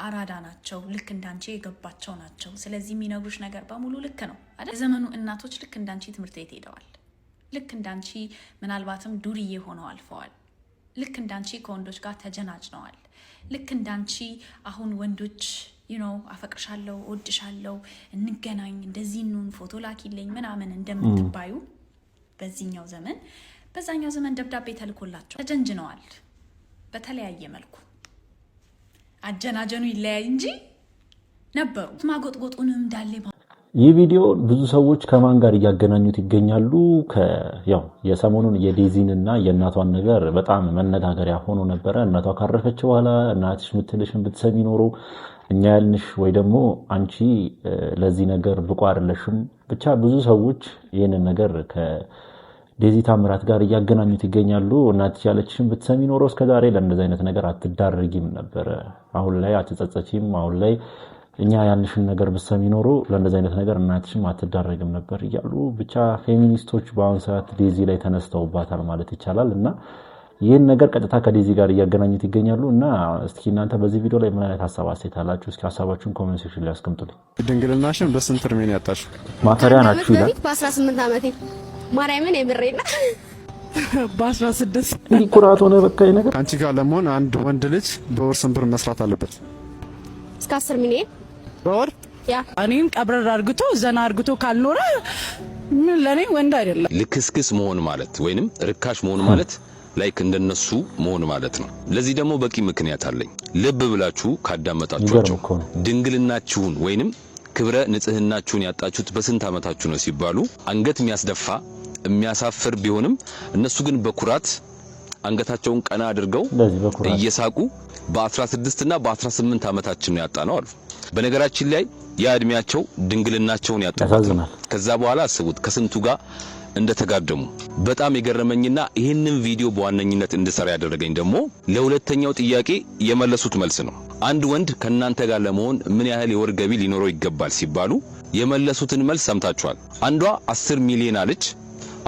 አራዳ ናቸው፣ ልክ እንዳንቺ የገባቸው ናቸው። ስለዚህ የሚነግሩሽ ነገር በሙሉ ልክ ነው አይደል? የዘመኑ እናቶች ልክ እንዳንቺ ትምህርት ቤት ሄደዋል። ልክ እንዳንቺ ምናልባትም ዱርዬ ሆነው አልፈዋል። ልክ እንዳንቺ ከወንዶች ጋር ተጀናጅነዋል። ልክ እንዳንቺ አሁን ወንዶች አፈቅርሻለሁ፣ እወድሻለሁ፣ እንገናኝ፣ እንደዚህ ኑን፣ ፎቶ ላኪልኝ ምናምን እንደምትባዩ በዚህኛው ዘመን በዛኛው ዘመን ደብዳቤ ተልኮላቸው ተጀንጅነዋል። በተለያየ መልኩ አጀናጀኑ ይለያይ እንጂ ነበሩ። ማጎጥጎጡንም እንዳለ ይህ ቪዲዮ ብዙ ሰዎች ከማን ጋር እያገናኙት ይገኛሉ? ያው የሰሞኑን የዴዚንና የእናቷን ነገር በጣም መነጋገሪያ ሆኖ ነበረ። እናቷ ካረፈች በኋላ እናትሽ ምትልሽን ብትሰሚ ኖሮ እኛ ያልንሽ ወይ ደግሞ አንቺ ለዚህ ነገር ብቁ አይደለሽም። ብቻ ብዙ ሰዎች ይህንን ነገር ከዴዚ ታምራት ጋር እያገናኙት ይገኛሉ። እናትሽ ያለችሽን ብትሰሚ ኖሮ እስከዛሬ ለእንደዚህ አይነት ነገር አትዳረጊም ነበረ፣ አሁን ላይ አትጸጸቺም፣ አሁን ላይ እኛ ያንሽን ነገር ብትሰሚ ኖሮ ለእንደዚህ አይነት ነገር እናትሽም አትዳረግም ነበር እያሉ ብቻ ፌሚኒስቶች በአሁኑ ሰዓት ዴዚ ላይ ተነስተውባታል ማለት ይቻላል። እና ይህን ነገር ቀጥታ ከዴዚ ጋር እያገናኙት ይገኛሉ። እና እስኪ እናንተ በዚህ ቪዲዮ ላይ ምን አይነት ሀሳብ አስተያየት አላችሁ? እስኪ ሀሳባችሁን ኮሜንት ሴክሽን ላይ አስቀምጡልኝ። ድንግልናሽን በስንት እድሜ ነው ያጣሽው? ማተሪያ ናችሁ ይላል። በ18 ዓመቴ ማርያምን የምሬና በ16 እንዲህ ኩራት ሆነ በቃ ይሄ ነገር። አንቺ ጋር ለመሆን አንድ ወንድ ልጅ በወር ስንት ብር መስራት አለበት? እስከ 10 ሚሊዮን በወር። እኔም ቀብረር አርግቶ ዘና አርግቶ ካልኖረ ምን ለኔ ወንድ አይደለም። ልክስክስ መሆን ማለት ወይንም ርካሽ መሆን ማለት ላይክ እንደነሱ መሆን ማለት ነው። ለዚህ ደግሞ በቂ ምክንያት አለኝ። ልብ ብላችሁ ካዳመጣችኋቸው ድንግልናችሁን ወይንም ክብረ ንጽህናችሁን ያጣችሁት በስንት ዓመታችሁ ነው ሲባሉ አንገት የሚያስደፋ የሚያሳፍር ቢሆንም እነሱ ግን በኩራት አንገታቸውን ቀና አድርገው እየሳቁ በ16 እና በ18 ዓመታችን ነው ያጣነው አሉ። በነገራችን ላይ ያ እድሜያቸው ድንግልናቸውን ያጣበት ነው። ከዛ በኋላ አስቡት ከስንቱ ጋር እንደተጋደሙ። በጣም የገረመኝና ይህንን ቪዲዮ በዋነኝነት እንድሰራ ያደረገኝ ደግሞ ለሁለተኛው ጥያቄ የመለሱት መልስ ነው። አንድ ወንድ ከናንተ ጋር ለመሆን ምን ያህል የወር ገቢ ሊኖረው ይገባል ሲባሉ የመለሱትን መልስ ሰምታችኋል። አንዷ 10 ሚሊዮን አለች፣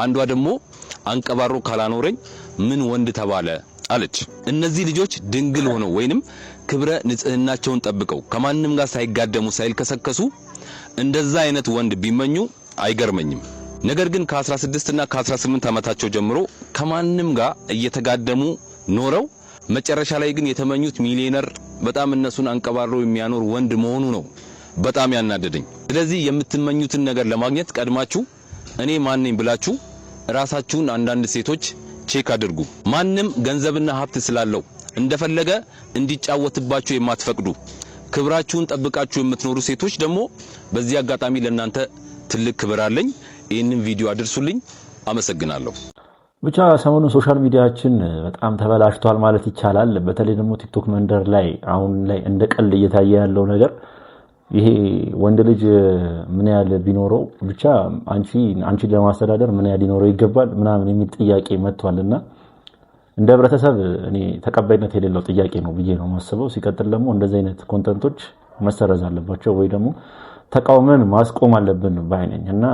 አንዷ ደግሞ አንቀባሮ ካላኖረኝ ምን ወንድ ተባለ አለች። እነዚህ ልጆች ድንግል ሆነው ወይንም ክብረ ንጽህናቸውን ጠብቀው ከማንንም ጋር ሳይጋደሙ ሳይልከሰከሱ እንደዛ አይነት ወንድ ቢመኙ አይገርመኝም። ነገር ግን ከ16 እና ከ18 ዓመታቸው ጀምሮ ከማንንም ጋር እየተጋደሙ ኖረው መጨረሻ ላይ ግን የተመኙት ሚሊዮነር በጣም እነሱን አንቀባሮ የሚያኖር ወንድ መሆኑ ነው በጣም ያናደደኝ። ስለዚህ የምትመኙትን ነገር ለማግኘት ቀድማችሁ እኔ ማን ነኝ ብላችሁ ራሳችሁን አንዳንድ ሴቶች ቼክ አድርጉ። ማንም ገንዘብና ሀብት ስላለው እንደፈለገ እንዲጫወትባችሁ የማትፈቅዱ ክብራችሁን ጠብቃችሁ የምትኖሩ ሴቶች ደግሞ በዚህ አጋጣሚ ለእናንተ ትልቅ ክብር አለኝ። ይህንን ቪዲዮ አድርሱልኝ። አመሰግናለሁ። ብቻ ሰሞኑን ሶሻል ሚዲያችን በጣም ተበላሽቷል ማለት ይቻላል። በተለይ ደግሞ ቲክቶክ መንደር ላይ አሁን ላይ እንደ ቀልድ እየታየ ያለው ነገር ይሄ ወንድ ልጅ ምን ያህል ቢኖረው ብቻ አንቺ ለማስተዳደር ምን ያህል ሊኖረው ይገባል ምናምን የሚል ጥያቄ መጥቷልና እንደ ህብረተሰብ እኔ ተቀባይነት የሌለው ጥያቄ ነው ብዬ ነው ማስበው። ሲቀጥል ደግሞ እንደዚህ አይነት ኮንተንቶች መሰረዝ አለባቸው ወይ ደግሞ ተቃውመን ማስቆም አለብን ባይነኝ እና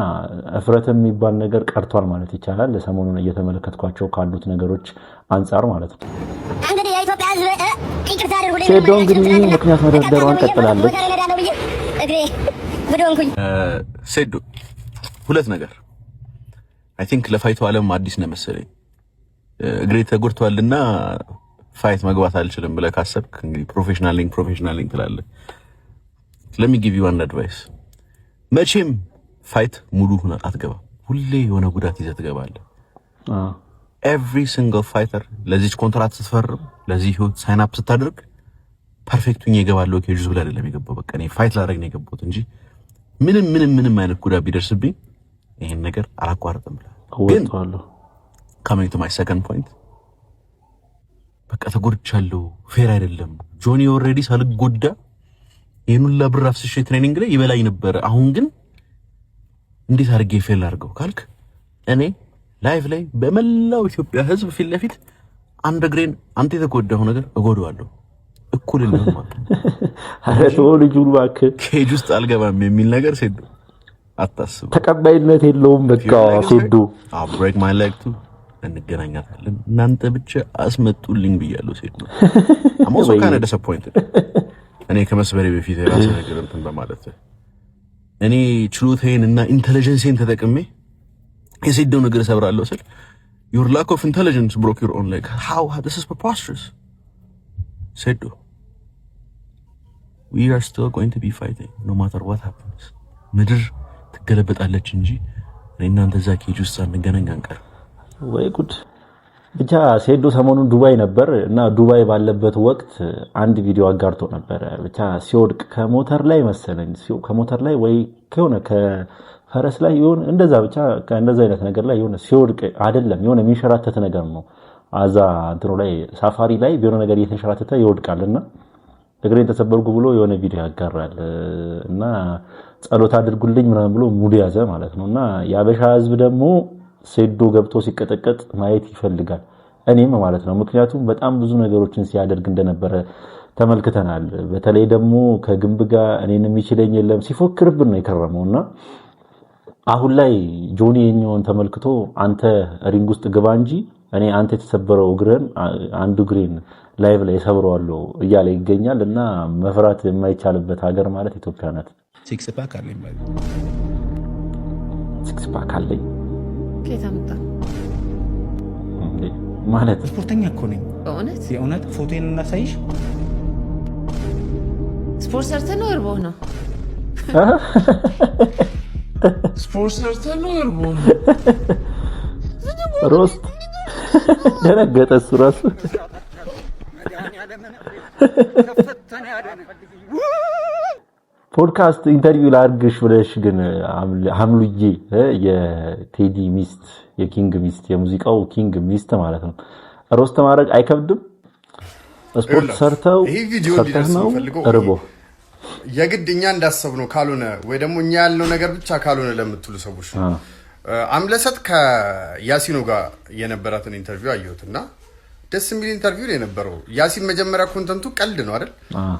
እፍረት የሚባል ነገር ቀርቷል ማለት ይቻላል። ለሰሞኑን እየተመለከትኳቸው ካሉት ነገሮች አንፃር ማለት ነው። እንግዲህ የኢትዮጵያ ህዝብ ይቅርታ አድርጉልኝ። ሴዶ እንግዲህ ምክንያት መደርደሯን ቀጥላለች። ሴዶ ሁለት ነገር አይ ቲንክ ለፋይቱ ዓለም አዲስ ነው መሰለኝ። እግሬ ተጎድቷልና ፋይት መግባት አልችልም ብለህ ካሰብክ እንግዲህ ፕሮፌሽናል ሊንክ ትላለህ። let me give you one advice መቼም ፋይት ሙሉ ሆነ አትገባም። ሁሌ የሆነ ጉዳት ይዘህ ትገባለህ። every single fighter ለዚህ ኮንትራክት ስትፈርም ለዚህ ህይወት ሳይን አፕ ስታደርግ ፐርፌክቱኝ ይገባለሁ ከጁዝ ብለህ አይደለም የገባው። በቃ እኔ ፋይት ላደርግ ነው የገባሁት እንጂ ምንም አይነት ጉዳት ቢደርስብኝ ይሄን ነገር አላቋርጥም ብለህ ግን coming to my second point በቃ ተጎድቻለሁ ፌር አይደለም ጆኒ ኦሬዲ ሳልጎዳ ይሄንን ለብር አፍስሼ ትሬኒንግ ላይ ይበላኝ ነበር። አሁን ግን እንዴት አድርጌ ፌል አድርገው ካልክ እኔ ላይቭ ላይ በመላው ኢትዮጵያ ህዝብ ፊት ለፊት አንድ ግሬን አንተ የተጎዳው ነገር እጎዳዋለሁ እኩል ነው ማለት አረቶ ልጁ እባክህ ኬጅ ውስጥ አልገባም የሚል ነገር ሴዶ አታስብ። ተቀባይነት የለውም። በቃ ሴዶ I'll break my leg too እንገናኛለን እናንተ ብቻ አስመጡልኝ ብያለሁ ሴዶ። I'm also kind of disappointed እኔ ከመስበሬ በፊት የራሴ ነገር እንትን በማለት እኔ ችሎታዬን እና ኢንተለጀንሴን ተጠቅሜ የሴዶው ነገር ሰብራለሁ ስል your lack of intelligence broke your own leg. How this is preposterous. Sedo, we are still going to be fighting no matter what happens. ምድር ትገለበጣለች እንጂ እናንተ ዛኪ ጁስ አንገናኝ አንቀር ወይ ጉድ። ብቻ ሴዶ ሰሞኑን ዱባይ ነበር እና ዱባይ ባለበት ወቅት አንድ ቪዲዮ አጋርቶ ነበር። ብቻ ሲወድቅ ከሞተር ላይ መሰለኝ ከሞተር ላይ ወይ ከሆነ ከፈረስ ላይ ይሁን እንደዛ ብቻ ከእንደዛ አይነት ነገር ላይ ይሁን ሲወድቅ አይደለም የሆነ የሚንሸራተት ነገር ነው። አዛ እንትኑ ላይ ሳፋሪ ላይ ቢሆን ነገር እየተንሸራተተ ይወድቃልና እግሬን ተሰበርኩ ብሎ የሆነ ቪዲዮ ያጋራል እና ጸሎት አድርጉልኝ ምናምን ብሎ ሙድ ያዘ ማለት ነውና ያበሻ ህዝብ ደግሞ ሴዶ ገብቶ ሲቀጠቀጥ ማየት ይፈልጋል። እኔም ማለት ነው ምክንያቱም በጣም ብዙ ነገሮችን ሲያደርግ እንደነበረ ተመልክተናል። በተለይ ደግሞ ከግንብ ጋር እኔን የሚችለኝ የለም ሲፎክርብን ነው የከረመውና አሁን ላይ ጆኒ የኛውን ተመልክቶ አንተ ሪንግ ውስጥ ግባ እንጂ እኔ አንተ የተሰበረው እግርን አንዱ ግሬን ላይቭ ላይ ሰብረዋለሁ እያለ ይገኛል እና መፍራት የማይቻልበት ሀገር ማለት ኢትዮጵያ ናት። ሲክስ ፓክ አለኝ ማለት ሲክስ ፓክ አለኝ ከታምጣ ማለት ስፖርተኛ እኮ ነኝ በእውነት የእውነት ፎቶዬን እናሳይሽ። ስፖርት ሰርተህ ነው እርቦህ ነው ስፖርት ሰርተህ ነው እርቦህ ነው ሮስት ደረገጠ እሱ ራሱ ፖድካስት ኢንተርቪው ላድርግሽ ብለሽ ግን ሐምሉዬ የቴዲ ሚስት የኪንግ ሚስት የሙዚቃው ኪንግ ሚስት ማለት ነው ሮስት ማድረግ አይከብድም። ስፖርት ሰርተው ነው እርቦ የግድ እኛ እንዳሰብነው ካልሆነ ወይ ደግሞ እኛ ያልነው ነገር ብቻ ካልሆነ ለምትሉ ሰዎች አምለሰት ከያሲኖ ጋር የነበራትን ኢንተርቪው አየሁትና ደስ የሚል ኢንተርቪው ነው የነበረው። ያሲን መጀመሪያ ኮንተንቱ ቀልድ ነው አይደል?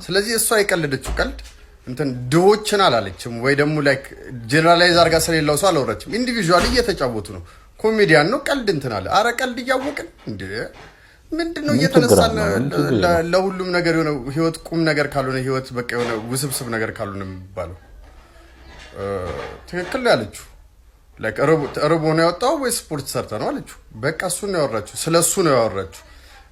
ስለዚህ እሷ የቀለደችው ቀልድ እንትን ድሆችን አላለችም ወይ ደግሞ ላይክ ጀነራላይዝ አርጋ ስለሌላው ሰው አላወራችም። ኢንዲቪጁዋሊ እየተጫወቱ ነው። ኮሜዲያን ነው ቀልድ እንትን አለ። አረ ቀልድ እያወቅን እንዴ ምንድነው እየተነሳን ለሁሉም ነገር የሆነ ህይወት ቁም ነገር ካልሆነ ህይወት በቃ የሆነ ውስብስብ ነገር ካልሆነ የሚባለው ትክክል ነው ያለችው። ላይክ ረቦ ነው ያወጣው ወይ ስፖርት ሰርተ ነው አለችው። በቃ እሱ ነው ያወራችው፣ ስለሱ ነው ያወራችው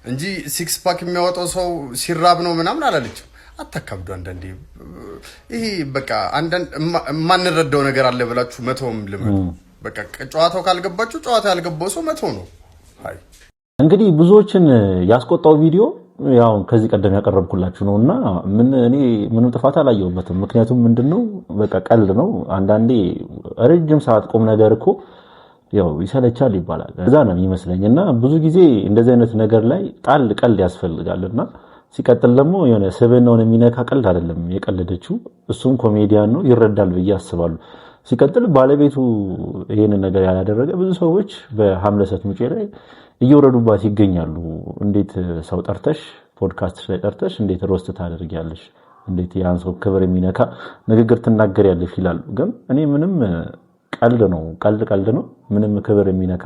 እንጂ ሲክስ ፓክ የሚያወጣው ሰው ሲራብ ነው ምናምን አላለችም። አታካብዱ። አንዳንዴ ይሄ በቃ አንዳንድ የማንረዳው ነገር አለ ብላችሁ መተውም ልመዱ። በቃ ጨዋታው ካልገባችሁ ጨዋታ ያልገባው ሰው መተው ነው። አይ እንግዲህ ብዙዎችን ያስቆጣው ቪዲዮ ያው ከዚህ ቀደም ያቀረብኩላችሁ ነውና እኔ ምንም ጥፋት አላየሁበትም። ምክንያቱም ምንድነው በቃ ቀልድ ነው። አንዳንዴ ረጅም ሰዓት ቆም ነገር እኮ ያው ይሰለቻል ይባላል። እዛ ነው የሚመስለኝና ብዙ ጊዜ እንደዚህ አይነት ነገር ላይ ጣል ቀልድ ያስፈልጋልና ሲቀጥል ደግሞ የሆነ ስብዕናውን የሚነካ ቀልድ አይደለም የቀለደችው። እሱም ኮሜዲያን ነው ይረዳል ብዬ አስባለሁ። ሲቀጥል ባለቤቱ ይሄንን ነገር ያላደረገ ብዙ ሰዎች በሐምለሰት ሙጬ ላይ እየወረዱባት ይገኛሉ። እንዴት ሰው ጠርተሽ ፖድካስት ላይ ጠርተሽ እንዴት ሮስት ታደርጊያለሽ? እንዴት ያን ሰው ክብር የሚነካ ንግግር ትናገሪያለሽ ይላሉ። ግን እኔ ምንም ቀልድ ነው ምንም ክብር የሚነካ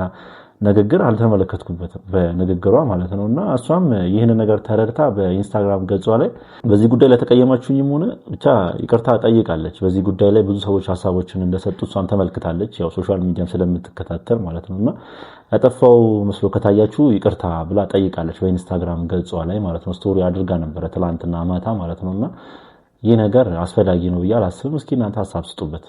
ንግግር አልተመለከትኩበትም በንግግሯ ማለት ነውና እሷም ይህን ነገር ተረድታ በኢንስታግራም ገጿ ላይ በዚህ ጉዳይ ላይ ተቀየማችሁኝም ሆነ ብቻ ይቅርታ ጠይቃለች። በዚህ ጉዳይ ላይ ብዙ ሰዎች ሐሳቦችን እንደሰጡ እሷም ተመልክታለች። ያው ሶሻል ሚዲያም ስለምትከታተል ማለት ነውና ያጠፋው መስሎ ከታያችሁ ይቅርታ ብላ ጠይቃለች በኢንስታግራም ገጿ ላይ ማለት ነው። ስቶሪ አድርጋ ነበር ትላንትና ማታ ማለት ነውና ይህ ነገር አስፈላጊ ነው ብዬ አላስብም። እስኪ እናንተ ሐሳብ ስጡበት።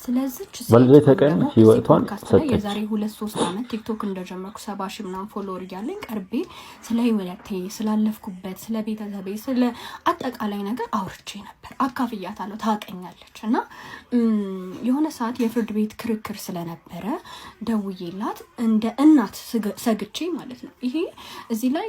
ስለዚህች ባለቤት ተቀን ህይወቷን ሰጠች። የዛሬ 2-3 ዓመት ቲክቶክ እንደጀመርኩ 70 ሺህ ምናምን ፎሎወር እያለኝ ቀርቤ ስለ ህይወቴ ስላለፍኩበት ስለ ቤተሰቤ ስለ አጠቃላይ ነገር አውርቼ ነበር። አካፍያታለሁ ታውቀኛለች። እና የሆነ ሰዓት የፍርድ ቤት ክርክር ስለነበረ ደውዬላት እንደ እናት ሰግቼ ማለት ነው። ይሄ እዚህ ላይ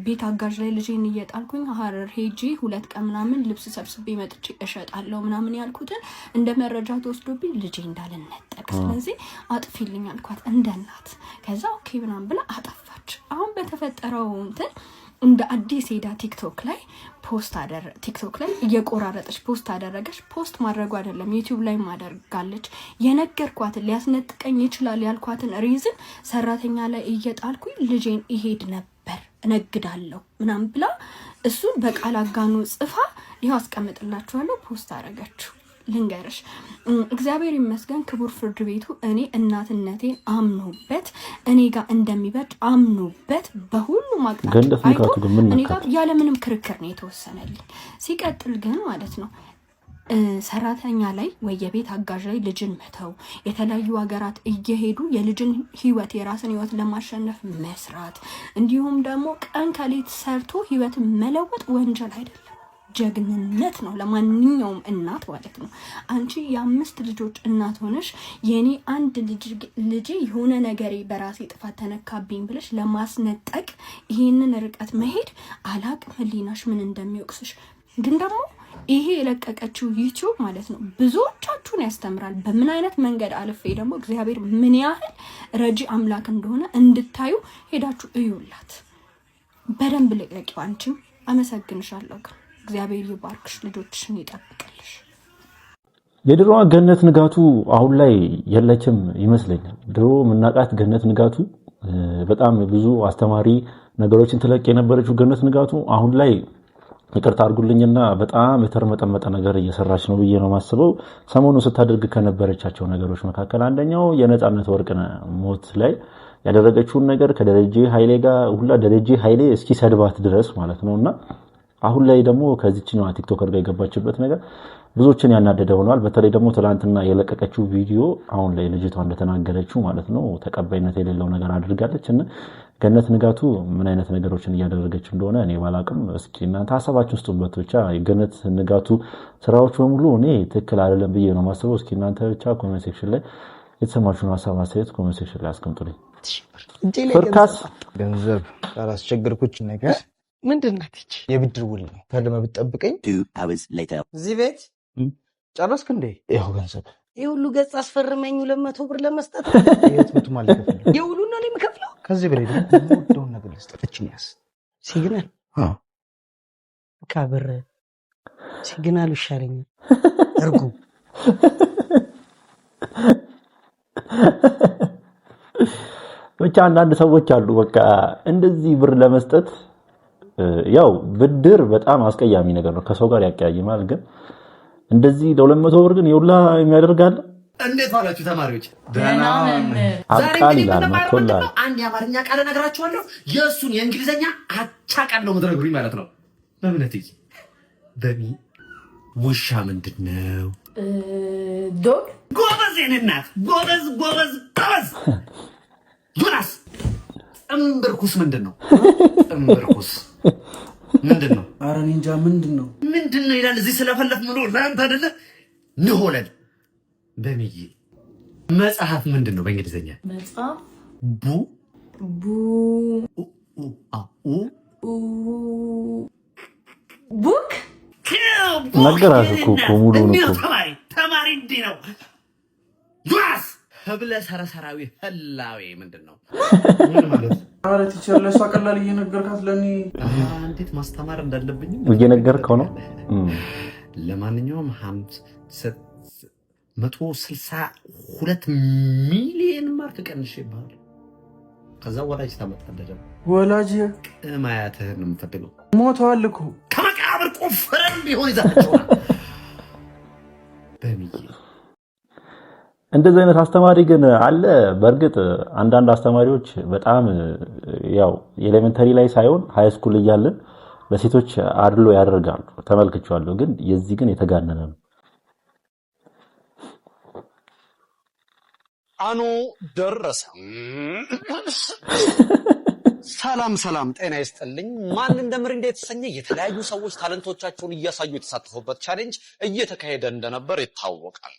ቤት አጋዥ ላይ ልጄን እየጣልኩኝ ሀረር ሄጂ 2 ቀን ምናምን ልብስ ሰብስቤ መጥቼ እሸጣለሁ ምናምን ያልኩትን እንደ መረጃ ተወስዶብኝ ልጄ እንዳልነጠቅ ስለዚህ አጥፊልኝ አልኳት እንደ እናት። ከዛ ኦኬ ምናምን ብላ አጠፋች። አሁን በተፈጠረው እንትን እንደ አዲስ ሄዳ ቲክቶክ ላይ ቲክቶክ ላይ እየቆራረጠች ፖስት አደረገች። ፖስት ማድረጉ አይደለም ዩቲዩብ ላይ ማደርጋለች። የነገርኳትን ሊያስነጥቀኝ ይችላል ያልኳትን ሪዝን ሰራተኛ ላይ እየጣልኩኝ ልጄን ይሄድ ነበር እነግዳለሁ ምናምን ብላ እሱን በቃል አጋኖ ጽፋ ይኸው አስቀምጥላችኋለሁ ፖስት አደረገችው። ልንገርሽ እግዚአብሔር ይመስገን ክቡር ፍርድ ቤቱ እኔ እናትነቴን አምኖበት እኔ ጋር እንደሚበድ አምኖበት በሁሉ ማቅጣጫ አይቶ እኔ ጋር ያለምንም ክርክር ነው የተወሰነልኝ። ሲቀጥል ግን ማለት ነው ሰራተኛ ላይ ወይ የቤት አጋዥ ላይ ልጅን መተው የተለያዩ ሀገራት እየሄዱ የልጅን ህይወት የራስን ህይወት ለማሸነፍ መስራት እንዲሁም ደግሞ ቀን ከሌት ሰርቶ ህይወት መለወጥ ወንጀል አይደለም፣ ጀግንነት ነው ለማንኛውም እናት ማለት ነው። አንቺ የ5 ልጆች እናት ሆነሽ የኔ አንድ ልጅ የሆነ ነገሬ በራሴ ጥፋት ተነካብኝ ብለሽ ለማስነጠቅ ይሄንን ርቀት መሄድ አላቅም ህሊናሽ ምን እንደሚወቅስሽ። ግን ደግሞ ይሄ የለቀቀችው ዩቲዩብ ማለት ነው ብዙዎቻችሁን ያስተምራል። በምን አይነት መንገድ አልፌ ደግሞ እግዚአብሔር ምን ያህል ረጂ አምላክ እንደሆነ እንድታዩ ሄዳችሁ እዩላት። በደንብ ልቀቂው። አንቺም አመሰግንሻለሁ። እግዚአብሔር ይባርክሽ፣ ልጆችሽን ይጠብቅልሽ። የድሮዋ ገነት ንጋቱ አሁን ላይ የለችም ይመስለኛል። ድሮ ምናቃት ገነት ንጋቱ በጣም ብዙ አስተማሪ ነገሮችን ትለቅ የነበረችው ገነት ንጋቱ አሁን ላይ ይቅርታ አድርጉልኝና በጣም የተርመጠመጠ ነገር እየሰራች ነው ብዬ ነው ማስበው። ሰሞኑ ስታደርግ ከነበረቻቸው ነገሮች መካከል አንደኛው የነጻነት ወርቅነህ ሞት ላይ ያደረገችውን ነገር ከደረጀ ኃይሌ ጋር ሁላ ደረጀ ኃይሌ እስኪ ሰድባት ድረስ ማለት ነውና አሁን ላይ ደግሞ ከዚህኛው ቲክቶከር ጋር የገባችበት ነገር ብዙዎችን ያናደደ ሆኗል። በተለይ ደግሞ ትላንትና የለቀቀችው ቪዲዮ አሁን ላይ ልጅቷ እንደተናገረችው ማለት ነው ተቀባይነት የሌለው ነገር አድርጋለች እና ገነት ንጋቱ ምን አይነት ነገሮችን እያደረገች እንደሆነ እኔ ባላቅም እስኪ እናንተ ሐሳባችሁን ስጡበት። ብቻ የገነት ንጋቱ ስራዎች በሙሉ እኔ ትክክል አይደለም ብዬ ነው ማስበው። እስኪ እናንተ ብቻ ኮሜንት ሴክሽን ላይ የተሰማችሁን ሐሳብ አስተያየት ኮሜንት ሴክሽን ላይ አስቀምጡልኝ። ፍርካስ ገንዘብ ካላስቸገርኩች ነገር ምንድናት እቺ? የብድር ውል ነው። ፈርመህ ብትጠብቀኝ። እዚህ ቤት ጨረስክ እንዴ? ይኸው ገንዘብ ይህ ሁሉ ገጽ አስፈርመኝ 200 ብር ለመስጠት የህትመቱ ማለት ነው። የሁሉ ነው የምከፍለው። ከዚህ በላይ ደግሞ ወደውን ነገር ልስጠችን ያስ ሲግናል ካብር ሲግናሉ ይሻለኛል። እርጉ ብቻ አንዳንድ ሰዎች አሉ በቃ እንደዚህ ብር ለመስጠት ያው ብድር በጣም አስቀያሚ ነገር ነው፣ ከሰው ጋር ያቀያይማል። ግን እንደዚህ ለ200 ብር ግን ይውላ የሚያደርጋል። እንዴት ዋላችሁ ተማሪዎች? ደህና ነን። ዛሬ ምን አንድ የአማርኛ ቃል እነግራችኋለሁ። የእሱን የእንግሊዘኛ አቻ ቃል ነው የምትነግሩኝ ማለት ነው። በእምነት በሚ ውሻ ምንድን ነው? ዶግ። ጎበዝ የኔ እናት፣ ጎበዝ ጎበዝ ጎበዝ። ዮናስ ጥንብርኩስ ምንድን ነው? ጥንብርኩስ ምንድን ነው? ኧረ እኔ እንጃ ምንድን ነው ይላል። እዚህ ስለፈለፍ ምኖ ለአንተ አይደለ ንሆለል በሚዬ መጽሐፍ ምንድን ነው በእንግሊዝኛ? መጽሐፍ ቡ ቡክ ነገራት እኮ ሙሉውን እኮ ተማሪ እንዲህ ነው ዩስ ህብለ ሰረሰራዊ ህላዌ ምንድነው ምን ማለት አረ ቲቸር ለሷ ቀላል እየነገርካት ለኔ እንዴት ማስተማር እንዳለብኝ እየነገርከው ነው ለማንኛውም 162 ሚሊዮን ማርክ ቀንሽ ይባል ከዛ ወላጅ ታመጣለህ ደግሞ ወላጅ ማያትህን ነው የምፈልገው ሞተዋል እኮ ከመቃብር ቆፍረን ቢሆን ይዛቸዋል በሚዬ እንደዚህ አይነት አስተማሪ ግን አለ በእርግጥ አንዳንድ አስተማሪዎች በጣም ያው ኤሌመንተሪ ላይ ሳይሆን ሃይ ስኩል እያለን ለሴቶች አድሎ ያደርጋሉ ተመልክቻለሁ ግን የዚህ ግን የተጋነነ ነው አኑ ደረሰ ሰላም ጤና ይስጥልኝ ማን እንደምር እንደተሰኘ የተለያዩ ሰዎች ታለንቶቻቸውን እያሳዩ የተሳተፉበት ቻሌንጅ እየተካሄደ እንደነበር ይታወቃል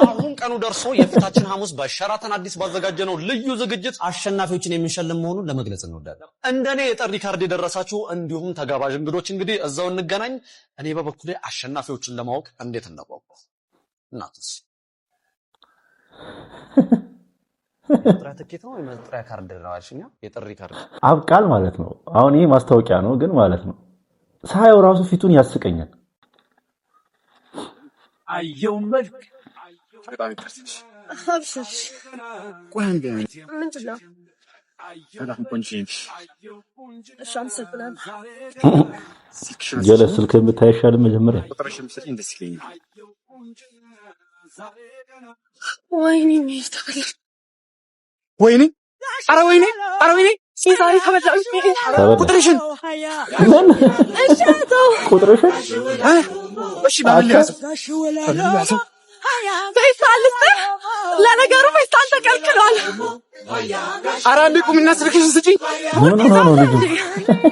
አሁን ቀኑ ደርሶ የፊታችን ሐሙስ በሸራተን አዲስ ባዘጋጀነው ልዩ ዝግጅት አሸናፊዎችን የምንሸልም መሆኑን ለመግለጽ እንወዳለን እንደኔ የጥሪ ካርድ የደረሳችሁ እንዲሁም ተጋባዥ እንግዶች እንግዲህ እዛው እንገናኝ እኔ በበኩሌ አሸናፊዎችን ለማወቅ እንዴት እንደጓጓ እናትስ የጥሪ ትኬት ነው የጥሪ ካርድ ነው አልሽኛ የጥሪ ካርድ አብቃል ማለት ነው አሁን ይሄ ማስታወቂያ ነው ግን ማለት ነው ሳይው ራሱ ፊቱን ያስቀኛል አየው መልክ በጣም ይከርሰሽ አብሽሽ ቆንጆ ምንድነው በጣም ቆንጆ እሻም ሰጥናል ጀለስ ስልክ የምታይሻል መጀመሪያ ቁጥርሽም ስለኝ ደስ ይለኛል ወይኔ ሚስተካከል ወይኔ አረ ወይኔ ሲሳይ ተበላሽ ቁጥርሽን ምን ቁጥርሽን እሺ ባልያዝ ፌስታል ለነገሩ ፌስታል ተከልክሏል አረ አንዴ ቁምና ስልክሽን ስጪ ምን ነው ልጅ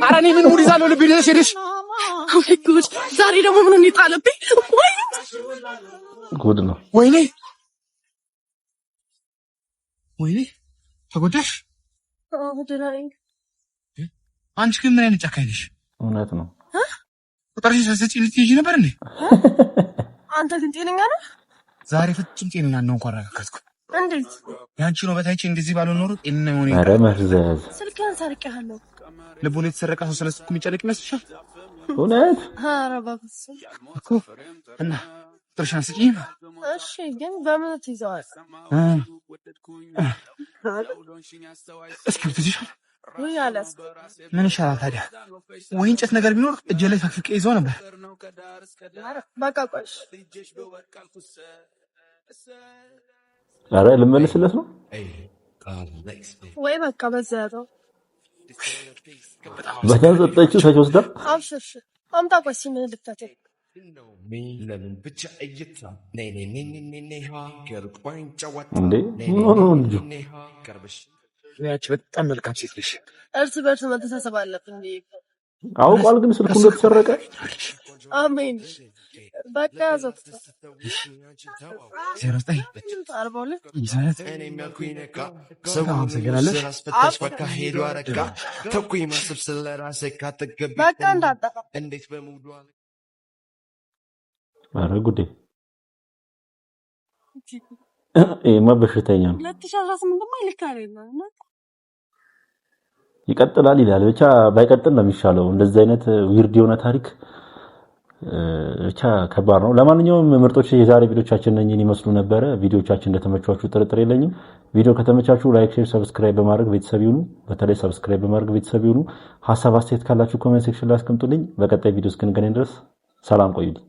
አረ እኔ ምን ሙድ ይዛለው ልብ ይደሽ ሄደሽ ጉድ ዛሬ ደግሞ ምን ይጣለብኝ ጉድ ነው ወይኔ ተጎዳሽ ድራይንግ አንቺ ግን ምን አይነት ጨካኝ ነሽ እውነት ነው ቁጥርሽን ስጪ ልትይጂ ነበር እንዴ አንተ ግን ጤነኛ ነህ ዛሬ ፍጹም ጤነኛ ነው እንኳን አረጋግጥኩ እንዴት ያንቺ ነው በታይቺ እንደዚህ ባልሆነ ኖሮ ጤነኛ ሆነ አረ መርዘዝ ስልክህን ሰርቄሃለሁ ልቦና የተሰረቀ ሰው ስለስኩ የሚጨነቅ ይመስልሻል እውነት ኧረ እባክህ እኮ እና ቁጥርሽን ስጪ እሺ ግን በምን ትይዘዋል እስኪ ትይዥ ወይ አላስ ምን ይሻላል ታዲያ ወይ እንጨት ነገር ቢኖር እጄ ላይ ፈክፍቄ ይዘው ነበር በቃ ቆሽ አረ ልመልስለት ነው ወይ በቃ በዛው በተሰጠችው ተወስዳ አብሽሽ አምጣ ቆይ ሲምን ልክታቴ ለምን ብቻ እይታ እንዴ ያቺ በጣም መልካም ሴት ነሽ እርስ በርስ መተሳሰብ አለብን እንዴ አውቋል ግን ስልኩ እንደተሰረቀ አሜን በቃ ዘት ሲራስታይ 42 ይዛት እኔ የሚያልኩኝ ነካ ሰው አመሰግናለሁ አስፈታሽ በቃ ሄዶ አረጋ ተኩይ ማስብ ስለራሴ ካተገብ በቃ እንዳጣፋ እንዴት በሙሉ አረ ጉዴ ኤማ በሽተኛ ነው 2018 ማይልካሬ ነው ይቀጥላል ይላል ብቻ ባይቀጥል ነው የሚሻለው እንደዚህ አይነት ዊርድ የሆነ ታሪክ ብቻ ከባድ ነው ለማንኛውም ምርጦች የዛሬ ቪዲዮቻችን እነኚህን ይመስሉ ነበር ቪዲዮቻችን እንደተመቻችሁ ጥርጥር የለኝም ቪዲዮ ከተመቻችሁ ላይክ ሼር ሰብስክራይብ በማድረግ ቤተሰብ ይሁኑ በተለይ ሰብስክራይብ በማድረግ ቤተሰብ ይሁኑ ሐሳብ አስተያየት ካላችሁ ኮሜንት ሴክሽን ላይ አስቀምጡልኝ በቀጣይ ቪዲዮ እስክንገናኝ ድረስ ሰላም ቆዩልኝ